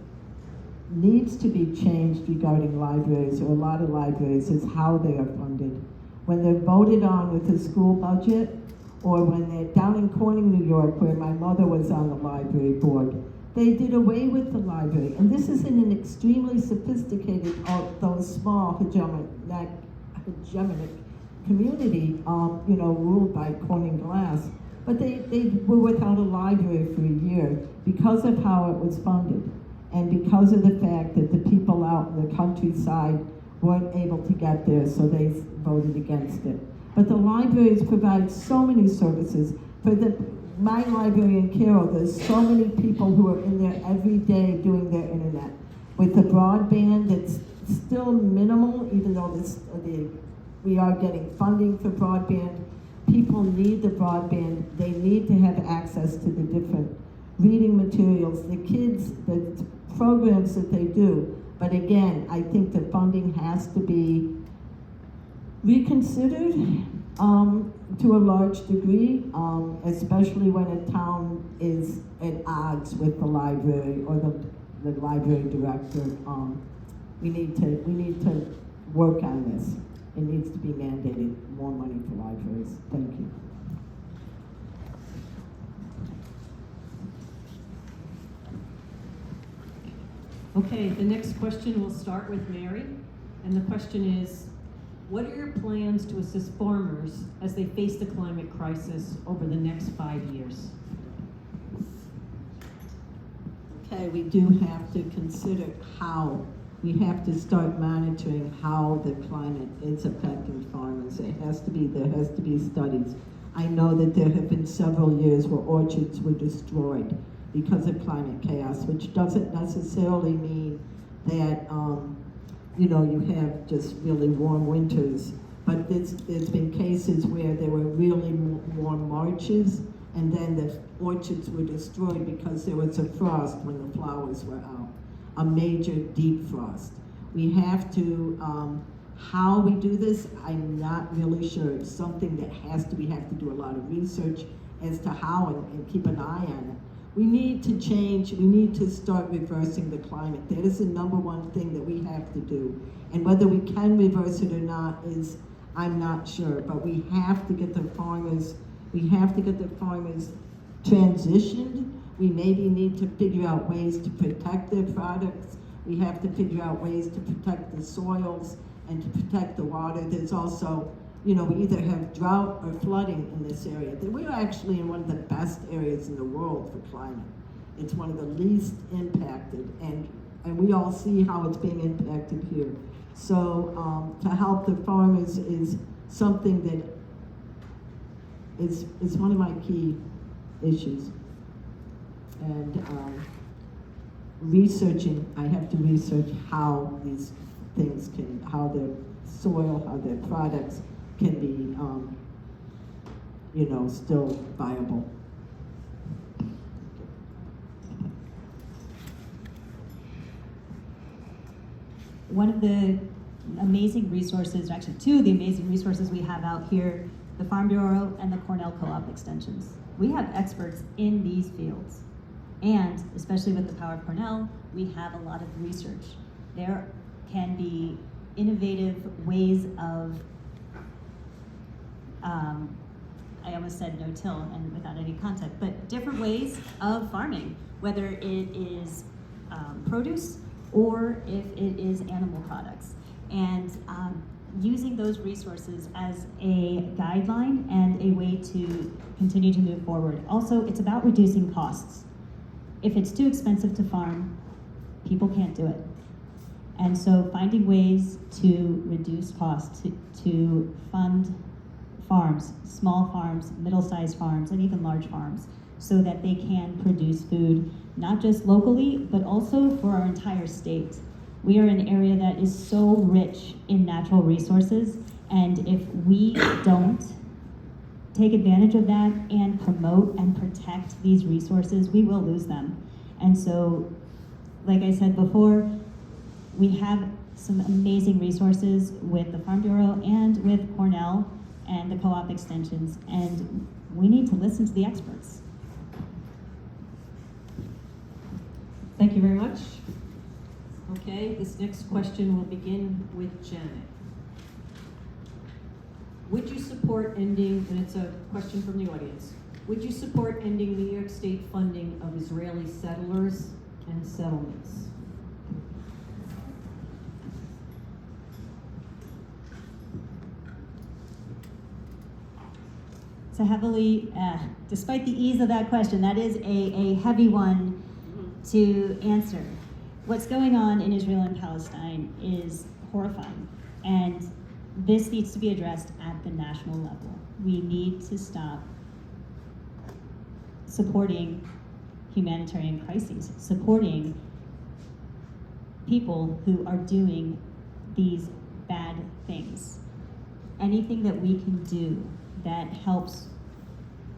E: needs to be changed regarding libraries, or a lot of libraries, is how they are funded. When they're voted on with the school budget, or when they're down in Corning, New York, where my mother was on the library board, they did away with the library. And this is in an extremely sophisticated, although small, hegemonic community, ruled by Corning Glass. But they were without a library for a year because of how it was funded, and because of the fact that the people out in the countryside weren't able to get there, so they voted against it. But the libraries provide so many services. For my library in Carroll, there's so many people who are in there every day doing their internet. With the broadband, it's still minimal, even though we are getting funding for broadband. People need the broadband. They need to have access to the different reading materials, the kids, the programs that they do. But again, I think the funding has to be reconsidered to a large degree, especially when a town is at odds with the library or the library director. We need to work on this. It needs to be mandated, more money for libraries. Thank you.
A: Okay, the next question will start with Mary, and the question is, what are your plans to assist farmers as they face the climate crisis over the next 5 years?
E: Okay, we do have to consider how, we have to start monitoring how the climate is affecting farmers. There has to be studies. I know that there have been several years where orchards were destroyed because of climate chaos, which doesn't necessarily mean that you have just really warm winters. But there's been cases where there were really warm Marches, and then the orchards were destroyed because there was a frost when the flowers were out, a major deep frost. We have to, how we do this, I'm not really sure. It's something that we have to do a lot of research as to how, and keep an eye on it. We need to change, we need to start reversing the climate. That is the number one thing that we have to do. And whether we can reverse it or not is, I'm not sure, but we have to get the farmers, transitioned. We maybe need to figure out ways to protect their products. We have to figure out ways to protect the soils and to protect the water. There's also, we either have drought or flooding in this area. We're actually in one of the best areas in the world for climate. It's one of the least impacted, and we all see how it's being impacted here. So to help the farmers is something that is one of my key issues. And I have to research how these things how their soil, how their products can be, still viable.
D: One of the amazing resources, actually two of the amazing resources we have out here, the Farm Bureau and the Cornell Co-op extensions. We have experts in these fields. And especially with the power of Cornell, we have a lot of research. There can be innovative ways of, I almost said no-till and without any content, but different ways of farming, whether it is produce or if it is animal products. And using those resources as a guideline and a way to continue to move forward. Also, it's about reducing costs. If it's too expensive to farm, people can't do it. And so finding ways to reduce costs, to fund farms, small farms, middle-sized farms, and even large farms, so that they can produce food not just locally, but also for our entire state. We are an area that is so rich in natural resources, and if we don't take advantage of that and promote and protect these resources, we will lose them. And so, like I said before, we have some amazing resources with the Farm Bureau and with Cornell and the co-op extensions, and we need to listen to the experts.
F: Thank you very much.
A: Okay, this next question will begin with Janet. Would you support ending, and it's a question from the audience, would you support ending New York State funding of Israeli settlers and settlements?
D: So heavily, despite the ease of that question, that is a heavy one to answer. What's going on in Israel and Palestine is horrifying, and this needs to be addressed at the national level. We need to stop supporting humanitarian crises, supporting people who are doing these bad things. Anything that we can do that helps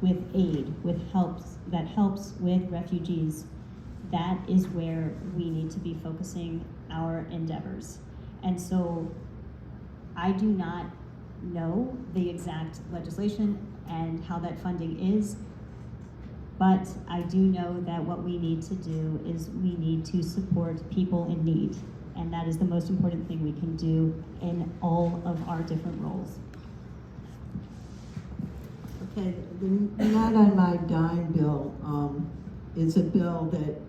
D: with aid, that helps with refugees, that is where we need to be focusing our endeavors. And so I do not know the exact legislation and how that funding is, but I do know that what we need to do is we need to support people in need. And that is the most important thing we can do in all of our different roles.
E: Okay, the Not on My Dime bill is a bill that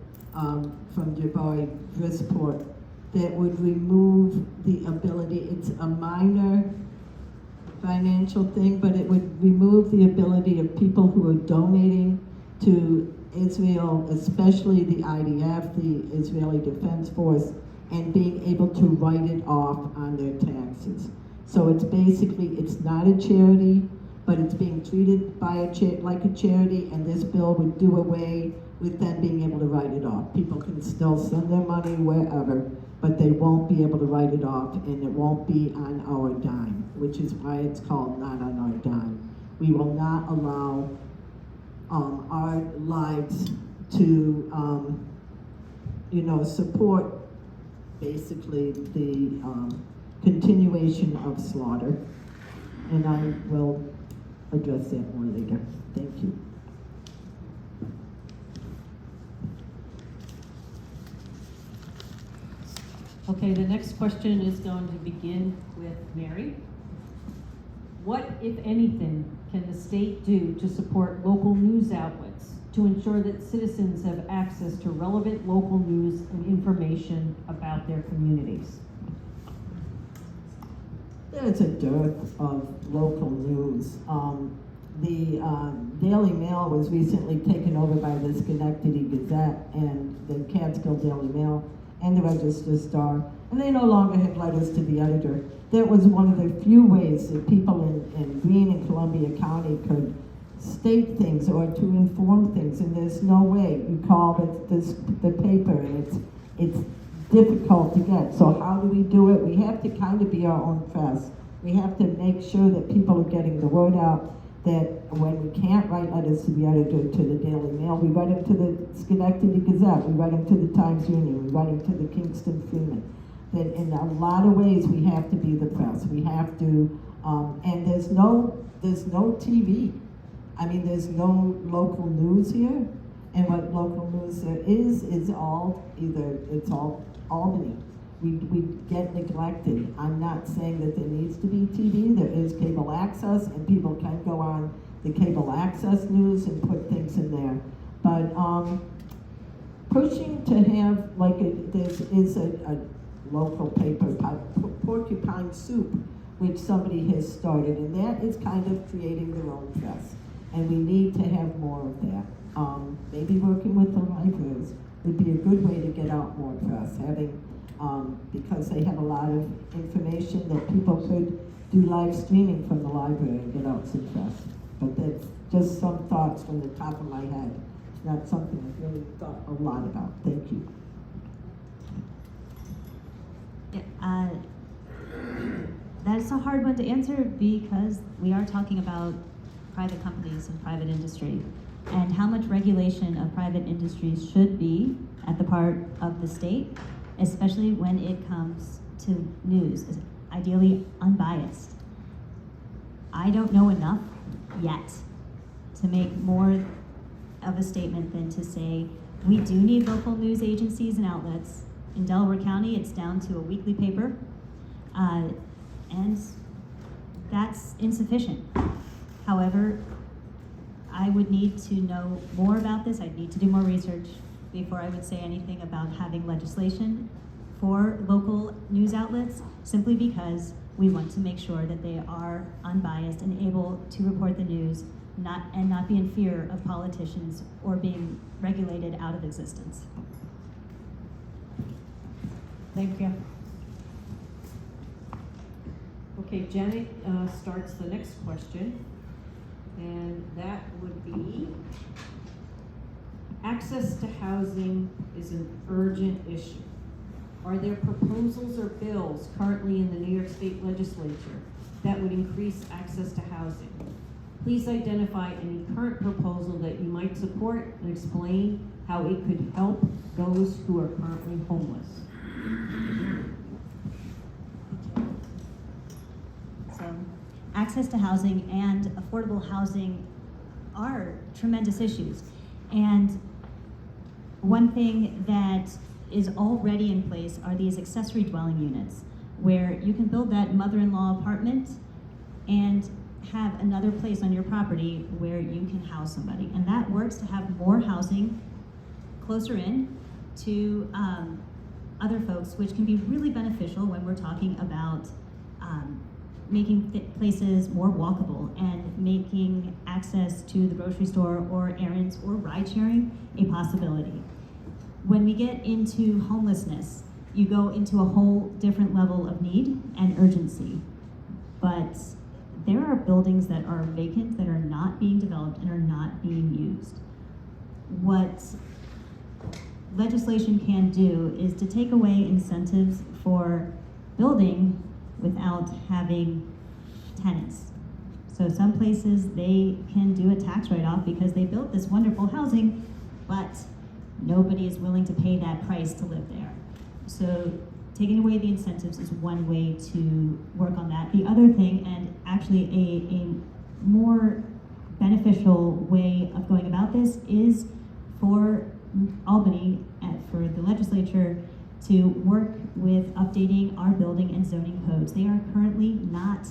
E: from Jabari Brisport that would remove the ability, it's a minor financial thing, but it would remove the ability of people who are donating to Israel, especially the IDF, the Israeli Defense Force, and being able to write it off on their taxes. So it's basically, it's not a charity, but it's being treated by like a charity, and this bill would do away with them being able to write it off. People can still send their money wherever, but they won't be able to write it off, and it won't be on our dime, which is why it's called Not on Our Dime. We will not allow our lives to, support basically the continuation of slaughter. And I will address that more later. Thank you.
A: Okay, the next question is going to begin with Mary. What, if anything, can the state do to support local news outlets to ensure that citizens have access to relevant local news and information about their communities?
E: There's a dearth of local news. The Daily Mail was recently taken over by the Schenectady Gazette and the Catskill Daily Mail and the Register Star, and they no longer have letters to the editor. That was one of the few ways that people in Greene and Columbia County could state things or to inform things, and there's no way. You call the paper, and it's difficult to get. So how do we do it? We have to kind of be our own press. We have to make sure that people are getting the word out, that when we can't write letters to the editor, to the Daily Mail, we write them to the Schenectady Gazette, we write them to the Times Union, we write them to the Kingston Freeman. That in a lot of ways we have to be the press. We have to, and there's no TV. I mean, there's no local news here, and what local news there is all it's all Albany. We get neglected. I'm not saying that there needs to be TV. There is cable access, and people can go on the cable access news and put things in there. But pushing to have, like, there is a local paper, Porcupine Soup, which somebody has started, and that is kind of creating their own press. And we need to have more of that. Maybe working with the libraries would be a good way to get out more press, having because they have a lot of information that people could do live streaming from the library and get out some press. But that's just some thoughts from the top of my head. not something I've really thought a lot about. Thank you.
D: Yeah, that's a hard one to answer because we are talking about private companies and private industry, and how much regulation of private industries should be at the part of the state, especially when it comes to news, is ideally unbiased. I don't know enough yet to make more of a statement than to say we do need local news agencies and outlets. In Delaware County, it's down to a weekly paper, and that's insufficient. However, I would need to know more about this. I'd need to do more research before I would say anything about having legislation for local news outlets, simply because we want to make sure that they are unbiased and able to report the news, not be in fear of politicians or being regulated out of existence.
F: Thank you. Okay, Janet starts the next question, and that would be, access to housing is an urgent issue. Are there proposals or bills currently in the New York State Legislature that would increase access to housing? Please identify any current proposal that you might support and explain how it could help those who are currently homeless.
D: So, access to housing and affordable housing are tremendous issues. And one thing that is already in place are these accessory dwelling units, where you can build that mother-in-law apartment and have another place on your property where you can house somebody. And that works to have more housing closer in to other folks, which can be really beneficial when we're talking about making places more walkable and making access to the grocery store or errands or ride sharing a possibility. When we get into homelessness, you go into a whole different level of need and urgency. But there are buildings that are vacant, that are not being developed and are not being used. What legislation can do is to take away incentives for building without having tenants. So some places they can do a tax write-off because they built this wonderful housing, but nobody is willing to pay that price to live there. So taking away the incentives is one way to work on that. The other thing, and actually a more beneficial way of going about this, is for Albany, for the legislature, to work with updating our building and zoning codes. They are currently not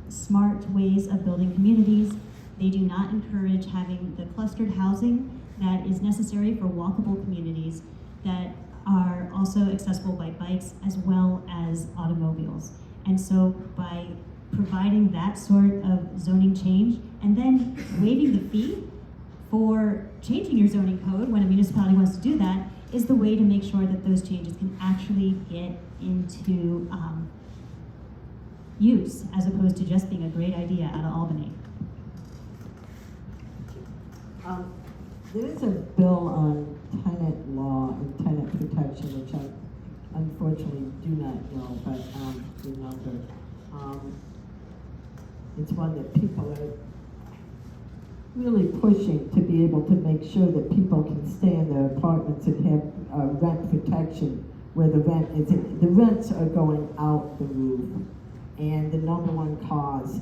D: smart ways of building communities. They do not encourage having the clustered housing that is necessary for walkable communities that are also accessible by bikes as well as automobiles. And so by providing that sort of zoning change and then waiving the fee for changing your zoning code when a municipality wants to do that is the way to make sure that those changes can actually get into use, as opposed to just being a great idea out of Albany.
E: There is a bill on tenant law and tenant protection, which I unfortunately do not know, but remember. It's one that people are really pushing to be able to make sure that people can stay in their apartments and have rent protection where the rents are going out the roof. And the number one cause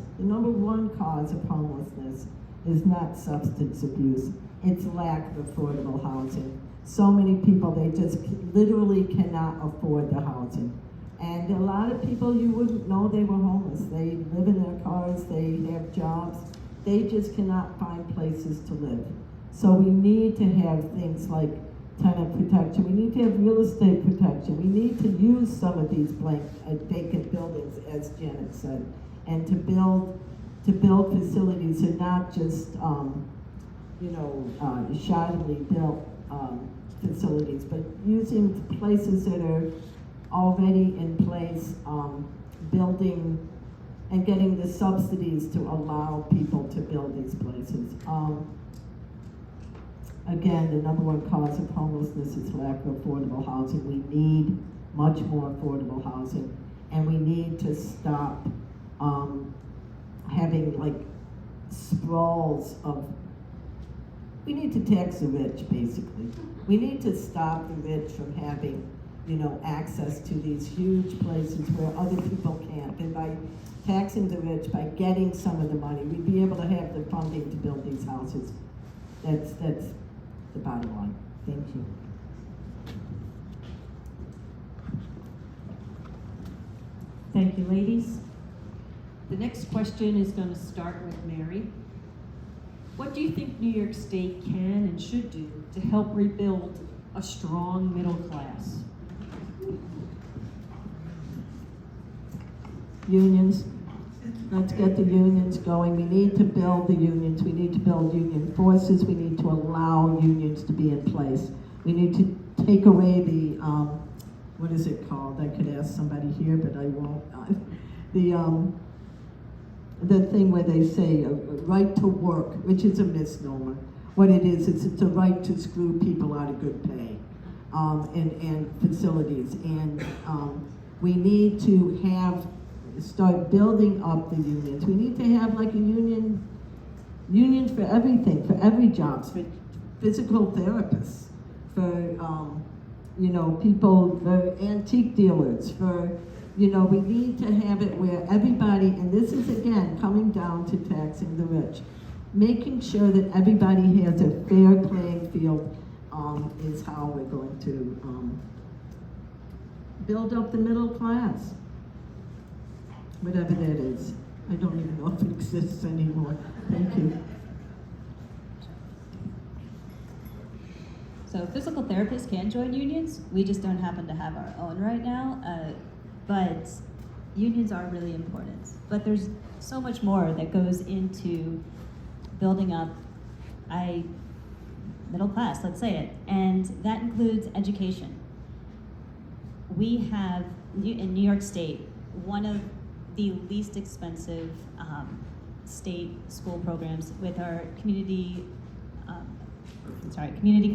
E: of homelessness is not substance abuse, it's lack of affordable housing. So many people, they just literally cannot afford the housing. And a lot of people, you wouldn't know they were homeless. They live in their cars, they have jobs, they just cannot find places to live. So we need to have things like tenant protection, we need to have real estate protection, we need to use some of these vacant buildings, as Janet said, and to build facilities and not just shoddily built facilities, but using places that are already in place, building and getting the subsidies to allow people to build these places. again, the number one cause of homelessness is lack of affordable housing. We need much more affordable housing, and we need to stop having like sprawls of, we need to tax the rich, basically. We need to stop the rich from having, access to these huge places where other people can't. And by taxing the rich, by getting some of the money, we'd be able to have the funding to build these houses. That's the bottom line. Thank you.
F: Thank you, ladies. The next question is going to start with Mary. What do you think New York State can and should do to help rebuild a strong middle class?
E: Unions. Let's get the unions going. We need to build the unions. We need to build union forces. We need to allow unions to be in place. We need to take away the, what is it called? I could ask somebody here, but I won't. The thing where they say a right to work, which is a misnomer. What it is, it's a right to screw people out of good pay and facilities. And we need to start building up the unions. We need to have like a union for everything, for every job, for physical therapists, for people, for antique dealers, for we need to have it where everybody, and this is again coming down to taxing the rich, making sure that everybody has a fair playing field is how we're going to build up the middle class. Whatever that is. I don't even know if it exists anymore. Thank you.
D: So physical therapists can join unions. We just don't happen to have our own right now. But unions are really important. But there's so much more that goes into building up a middle class, let's say it. And that includes education. We have, in New York State, one of the least expensive state school programs with our community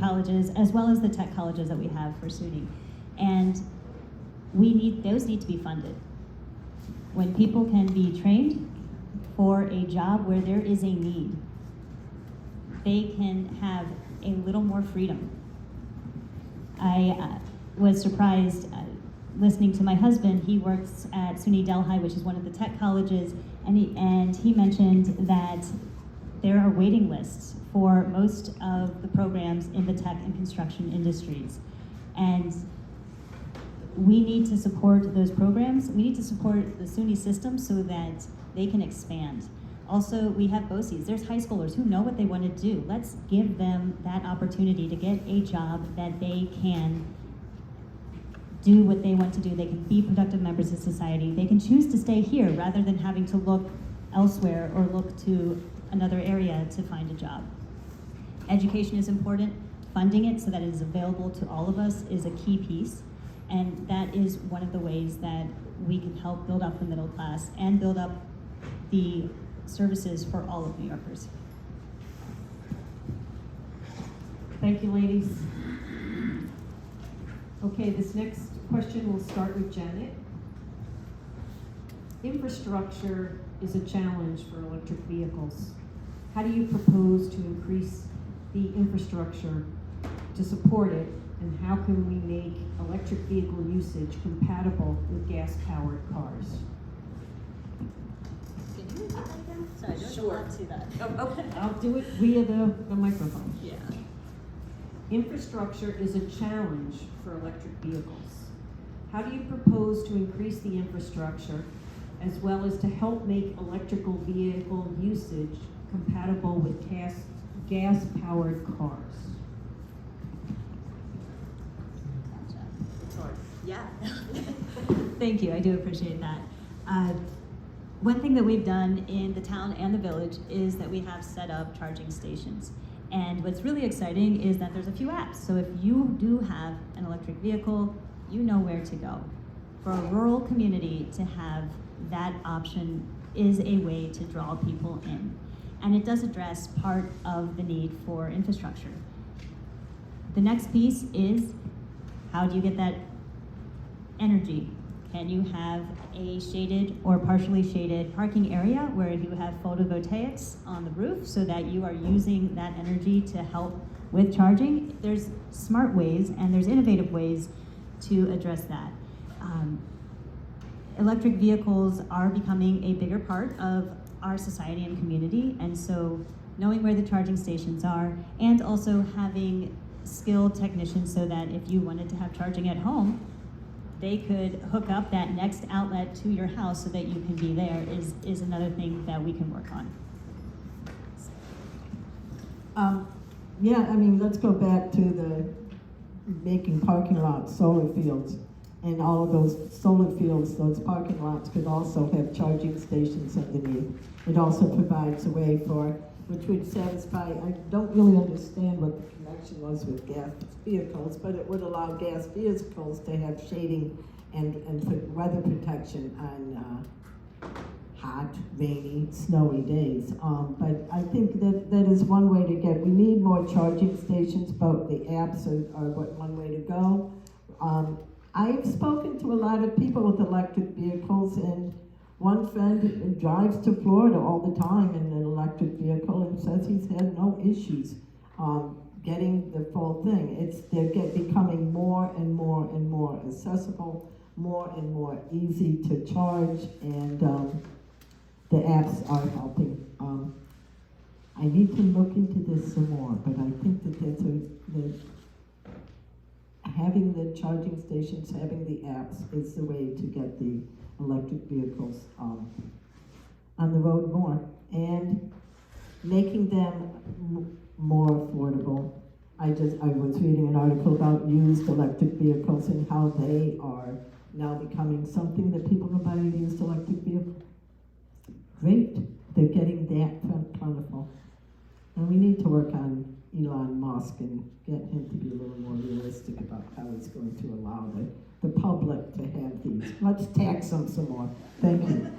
D: colleges, as well as the tech colleges that we have for SUNY. And those need to be funded. When people can be trained for a job where there is a need, they can have a little more freedom. I was surprised listening to my husband. He works at SUNY Delhi, which is one of the tech colleges, and he mentioned that there are waiting lists for most of the programs in the tech and construction industries. And we need to support those programs. We need to support the SUNY system so that they can expand. Also, we have BOCES. There's high schoolers who know what they want to do. Let's give them that opportunity to get a job that they can do what they want to do. They can be productive members of society. They can choose to stay here rather than having to look elsewhere or look to another area to find a job. Education is important. Funding it so that it is available to all of us is a key piece. And that is one of the ways that we can help build up the middle class and build up the services for all of New Yorkers.
F: Thank you, ladies. Okay, this next question will start with Janet. Infrastructure is a challenge for electric vehicles. How do you propose to increase the infrastructure to support it, and how can we make electric vehicle usage compatible with gas-powered cars?
D: Can you repeat that again? Sorry, I don't know how to see that.
F: Oh, okay. I'll do it via the microphone.
D: Yeah.
F: Infrastructure is a challenge for electric vehicles. How do you propose to increase the infrastructure as well as to help make electrical vehicle usage compatible with gas-powered cars?
D: Yeah. Thank you. I do appreciate that. One thing that we've done in the town and the village is that we have set up charging stations. And what's really exciting is that there's a few apps. So if you do have an electric vehicle, you know where to go. For a rural community to have that option is a way to draw people in. And it does address part of the need for infrastructure. The next piece is, how do you get that energy? Can you have a shaded or partially shaded parking area where you have photovoltaics on the roof so that you are using that energy to help with charging? There's smart ways and there's innovative ways to address that. Electric vehicles are becoming a bigger part of our society and community, and so knowing where the charging stations are and also having skilled technicians so that if you wanted to have charging at home, they could hook up that next outlet to your house so that you can be there is another thing that we can work on.
E: Yeah, I mean, let's go back to the making parking lots, solar fields. And all of those solar fields, those parking lots could also have charging stations underneath. It also provides a way for, which would satisfy, I don't really understand what the connection was with gas vehicles, but it would allow gas vehicles to have shading and weather protection on hot, rainy, snowy days. But I think that is one way to get, we need more charging stations, but the apps are one way to go. I've spoken to a lot of people with electric vehicles, and one friend drives to Florida all the time in an electric vehicle and says he's had no issues getting the full thing. They're becoming more and more and more accessible, more and more easy to charge, and the apps are helping. I need to look into this some more, but I think that having the charging stations, having the apps is the way to get the electric vehicles on the road more, and making them more affordable. I was reading an article about used electric vehicles and how they are now becoming something that people can buy a used electric vehicle. Great, they're getting that plentiful. And we need to work on Elon Musk and get him to be a little more realistic about how he's going to allow the public to have these. Let's tax them some more. Thank you.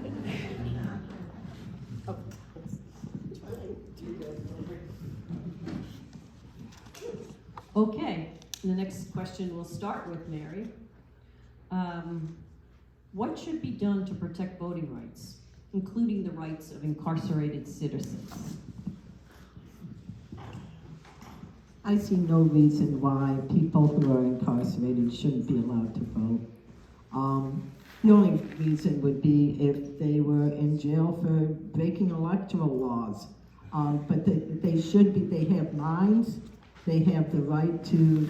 A: Okay, the next question will start with Mary. What should be done to protect voting rights, including the rights of incarcerated citizens?
E: I see no reason why people who are incarcerated shouldn't be allowed to vote. The only reason would be if they were in jail for breaking electoral laws. But they have minds, they have the right to,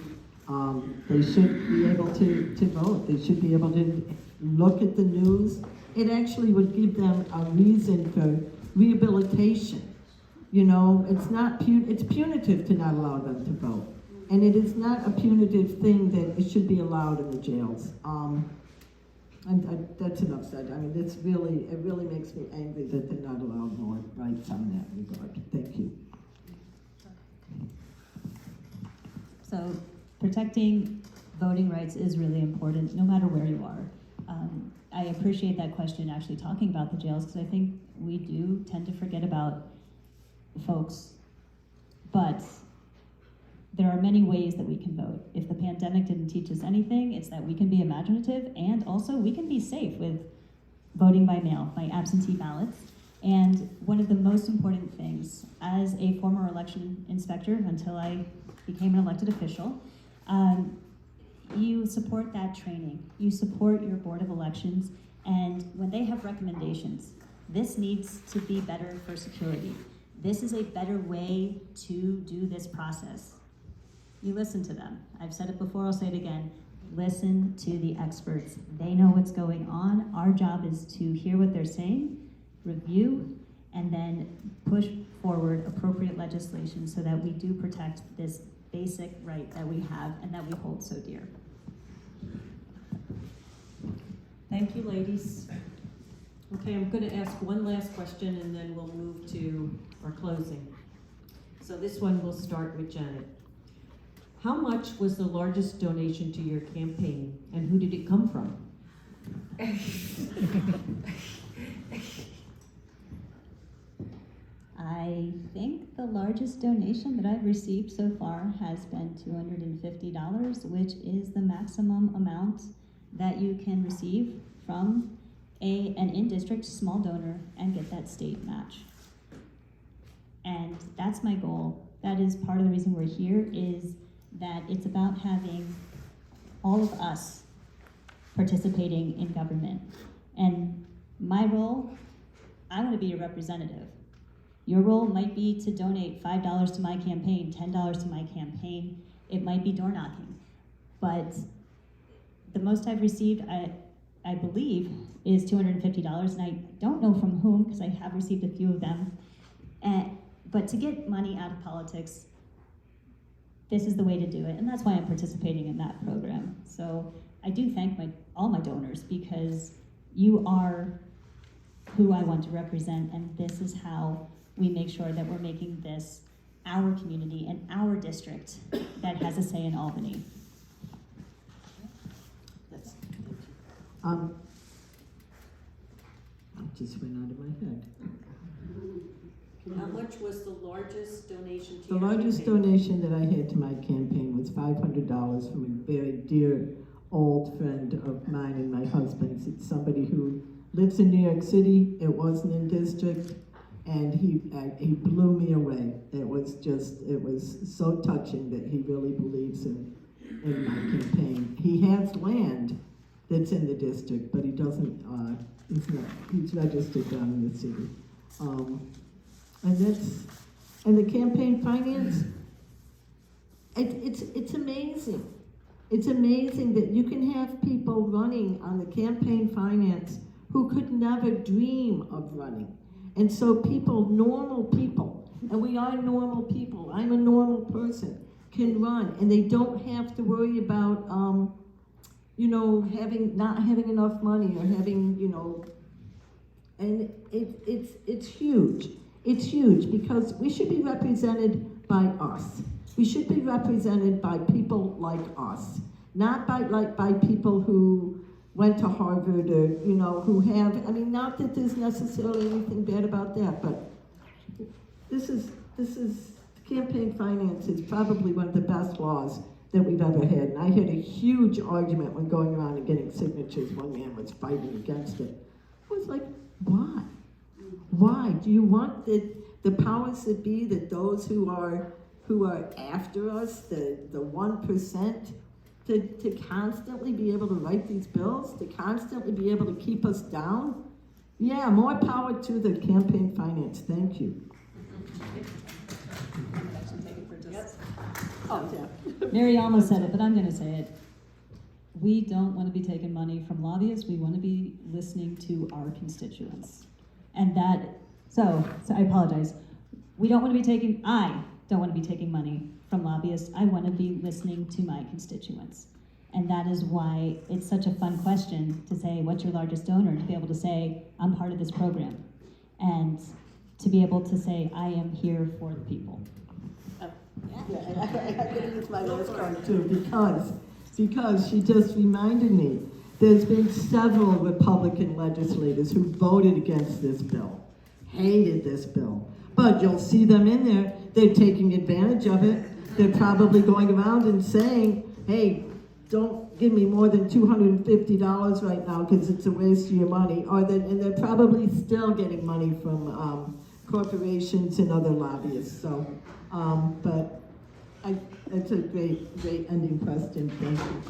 E: they should be able to vote. They should be able to look at the news. It actually would give them a reason for rehabilitation. You know, it's punitive to not allow them to vote. And it is not a punitive thing that it should be allowed in the jails. That's enough said. I mean, it really makes me angry that they're not allowed more rights on that regard. Thank you.
D: So protecting voting rights is really important, no matter where you are. I appreciate that question, actually talking about the jails, because I think we do tend to forget about folks, but there are many ways that we can vote. If the pandemic didn't teach us anything, it's that we can be imaginative, and also we can be safe with voting by mail, by absentee ballots. And one of the most important things, as a former election inspector until I became an elected official, you support that training. You support your Board of Elections, and when they have recommendations, this needs to be better for security. This is a better way to do this process. You listen to them. I've said it before, I'll say it again. Listen to the experts. They know what's going on. Our job is to hear what they're saying, review, and then push forward appropriate legislation so that we do protect this basic right that we have and that we hold so dear.
A: Thank you, ladies. Okay, I'm going to ask one last question and then we'll move to our closing. So this one will start with Janet. How much was the largest donation to your campaign and who did it come from?
D: I think the largest donation that I've received so far has been $250, which is the maximum amount that you can receive from an in-district small donor and get that state match. And that's my goal. That is part of the reason we're here, is that it's about having all of us participating in government. And my role, I want to be a representative. Your role might be to donate $5 to my campaign, $10 to my campaign. It might be door knocking. But the most I've received, I believe, is $250, and I don't know from whom, because I have received a few of them. But to get money out of politics, this is the way to do it, and that's why I'm participating in that program. So I do thank all my donors, because you are who I want to represent, and this is how we make sure that we're making this our community and our district that has a say in Albany.
E: That's, it just went out of my head.
A: How much was the largest donation to
E: The
A: your
E: largest
A: campaign?
E: donation that I had to my campaign was $500 from a very dear old friend of mine and my husband's. It's somebody who lives in New York City. It wasn't in district, and he blew me away. It was so touching that he really believes in my campaign. He has land that's in the district, but he doesn't. He's registered down in the city. And the campaign finance, it's amazing. It's amazing that you can have people running on the campaign finance who could never dream of running. And so people, normal people, and we are normal people, I'm a normal person, can run, and they don't have to worry about, not having enough money or having, and it's huge. It's huge, because we should be represented by us. We should be represented by people like us, not by people who went to Harvard or, who have, not that there's necessarily anything bad about that, but this is campaign finance is probably one of the best laws that we've ever had. And I had a huge argument when going around and getting signatures. One man was fighting against it. I was like, why? Why? Do you want the powers that be, that those who are after us, the 1%, to constantly be able to write these bills, to constantly be able to keep us down? Yeah, more power to the campaign finance. Thank you. Oh, yeah.
D: Mary almost said it, but I'm going to say it. We don't want to be taking money from lobbyists. We want to be listening to our constituents. And so I apologize. I don't want to be taking money from lobbyists. I want to be listening to my constituents. And that is why it's such a fun question to say, what's your largest donor? To be able to say, I'm part of this program. And to be able to say, I am here for the people.
E: Yeah, and I could use my last card too, because she just reminded me, there's been several Republican legislators who voted against this bill, hated this bill, but you'll see them in there, they're taking advantage of it. They're probably going around and saying, hey, don't give me more than $250 right now because it's a waste of your money. And they're probably still getting money from corporations and other lobbyists. So, but it's a great ending question. Thank you.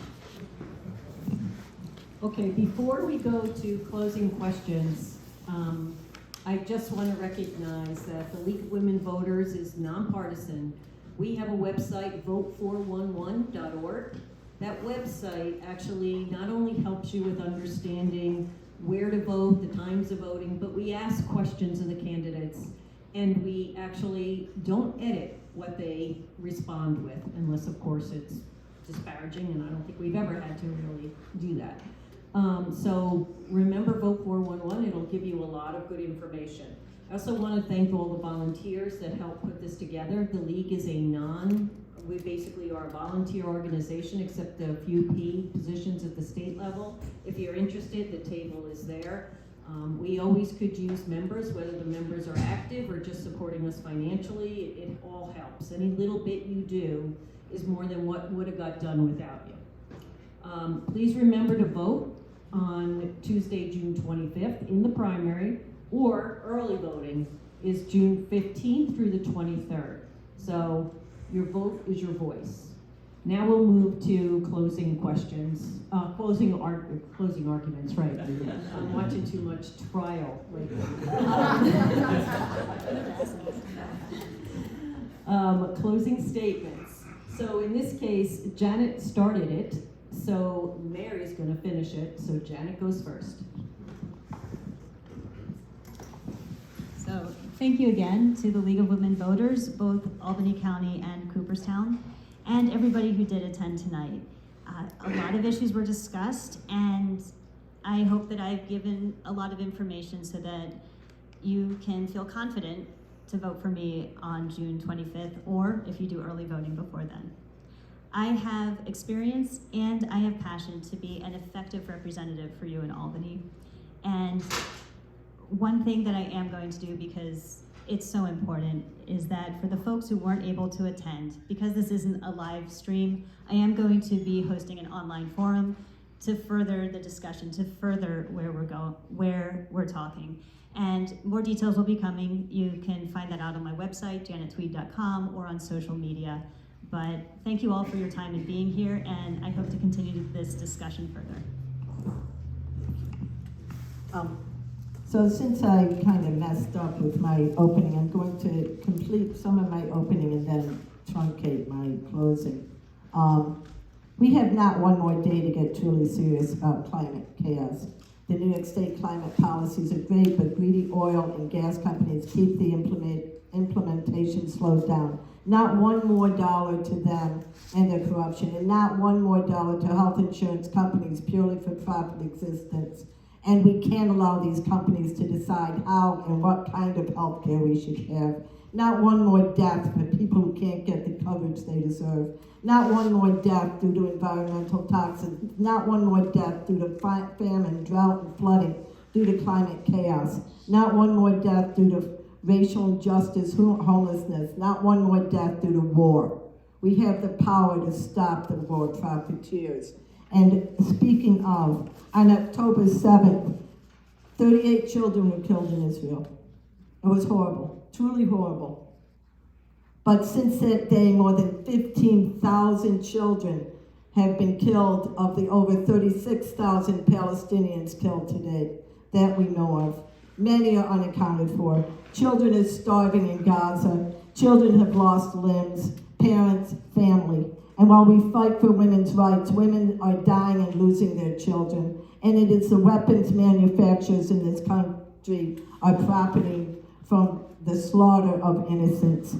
A: Okay, before we go to closing questions, I just want to recognize that the League of Women Voters is nonpartisan. We have a website, vote411.org. That website actually not only helps you with understanding where to vote, the times of voting, but we ask questions of the candidates, and we actually don't edit what they respond with, unless of course it's disparaging, and I don't think we've ever had to really do that. So remember Vote 411, it'll give you a lot of good information. I also want to thank all the volunteers that helped put this together. The League is we basically are a volunteer organization except a few P positions at the state level. If you're interested, the table is there.
F: We always could use members, whether the members are active or just supporting us financially. It all helps. Any little bit you do is more than what would have got done without you. Please remember to vote on Tuesday, June 25th in the primary, or early voting is June 15th through the 23rd. So your vote is your voice. Now we'll move to closing questions, closing arguments, right. I'm watching too much trial lately. Closing statements. So in this case, Janet started it, so Mary's gonna finish it, so Janet goes first.
D: So thank you again to the League of Women Voters, both Albany County and Cooperstown, and everybody who did attend tonight. A lot of issues were discussed, and I hope that I've given a lot of information so that you can feel confident to vote for me on June 25th, or if you do early voting before then. I have experience and I have passion to be an effective representative for you in Albany. And one thing that I am going to do, because it's so important, is that for the folks who weren't able to attend, because this isn't a live stream, I am going to be hosting an online forum to further the discussion, to further where we're talking. And more details will be coming. You can find that out on my website, janettweed.com, or on social media. But thank you all for your time and being here, and I hope to continue this discussion further.
E: So since I kind of messed up with my opening, I'm going to complete some of my opening and then truncate my closing. We have not one more day to get truly serious about climate chaos. The New York State climate policies are great, but greedy oil and gas companies keep the implementation slowed down. Not one more dollar to them and their corruption, and not one more dollar to health insurance companies purely for profit existence. And we can't allow these companies to decide how and what kind of health care we should have. Not one more death for people who can't get the coverage they deserve. Not one more death due to environmental toxins. Not one more death due to famine, drought, and flooding due to climate chaos. Not one more death due to racial injustice, homelessness. Not one more death due to war. We have the power to stop the war profiteers. And speaking of, on October 7th, 38 children were killed in Israel. It was horrible, truly horrible. But since that day, more than 15,000 children have been killed of the over 36,000 Palestinians killed to date that we know of. Many are unaccounted for. Children are starving in Gaza. Children have lost limbs, parents, family. And while we fight for women's rights, women are dying and losing their children. And it is the weapons manufacturers in this country are profiting from the slaughter of innocents.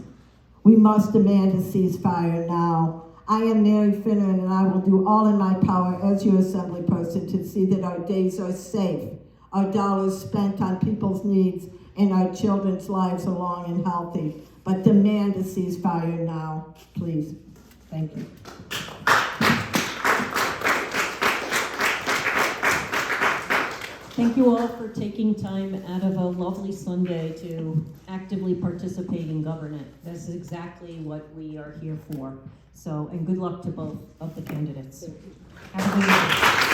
E: We must demand a ceasefire now. I am Mary Finneran, and I will do all in my power as your assembly person to see that our days are safe, our dollars spent on people's needs, and our children's lives are long and healthy. But demand a ceasefire now, please. Thank you.
F: Thank you all for taking time out of a lovely Sunday to actively participate in government. That's exactly what we are here for. So, and good luck to both of the candidates. Have a good night.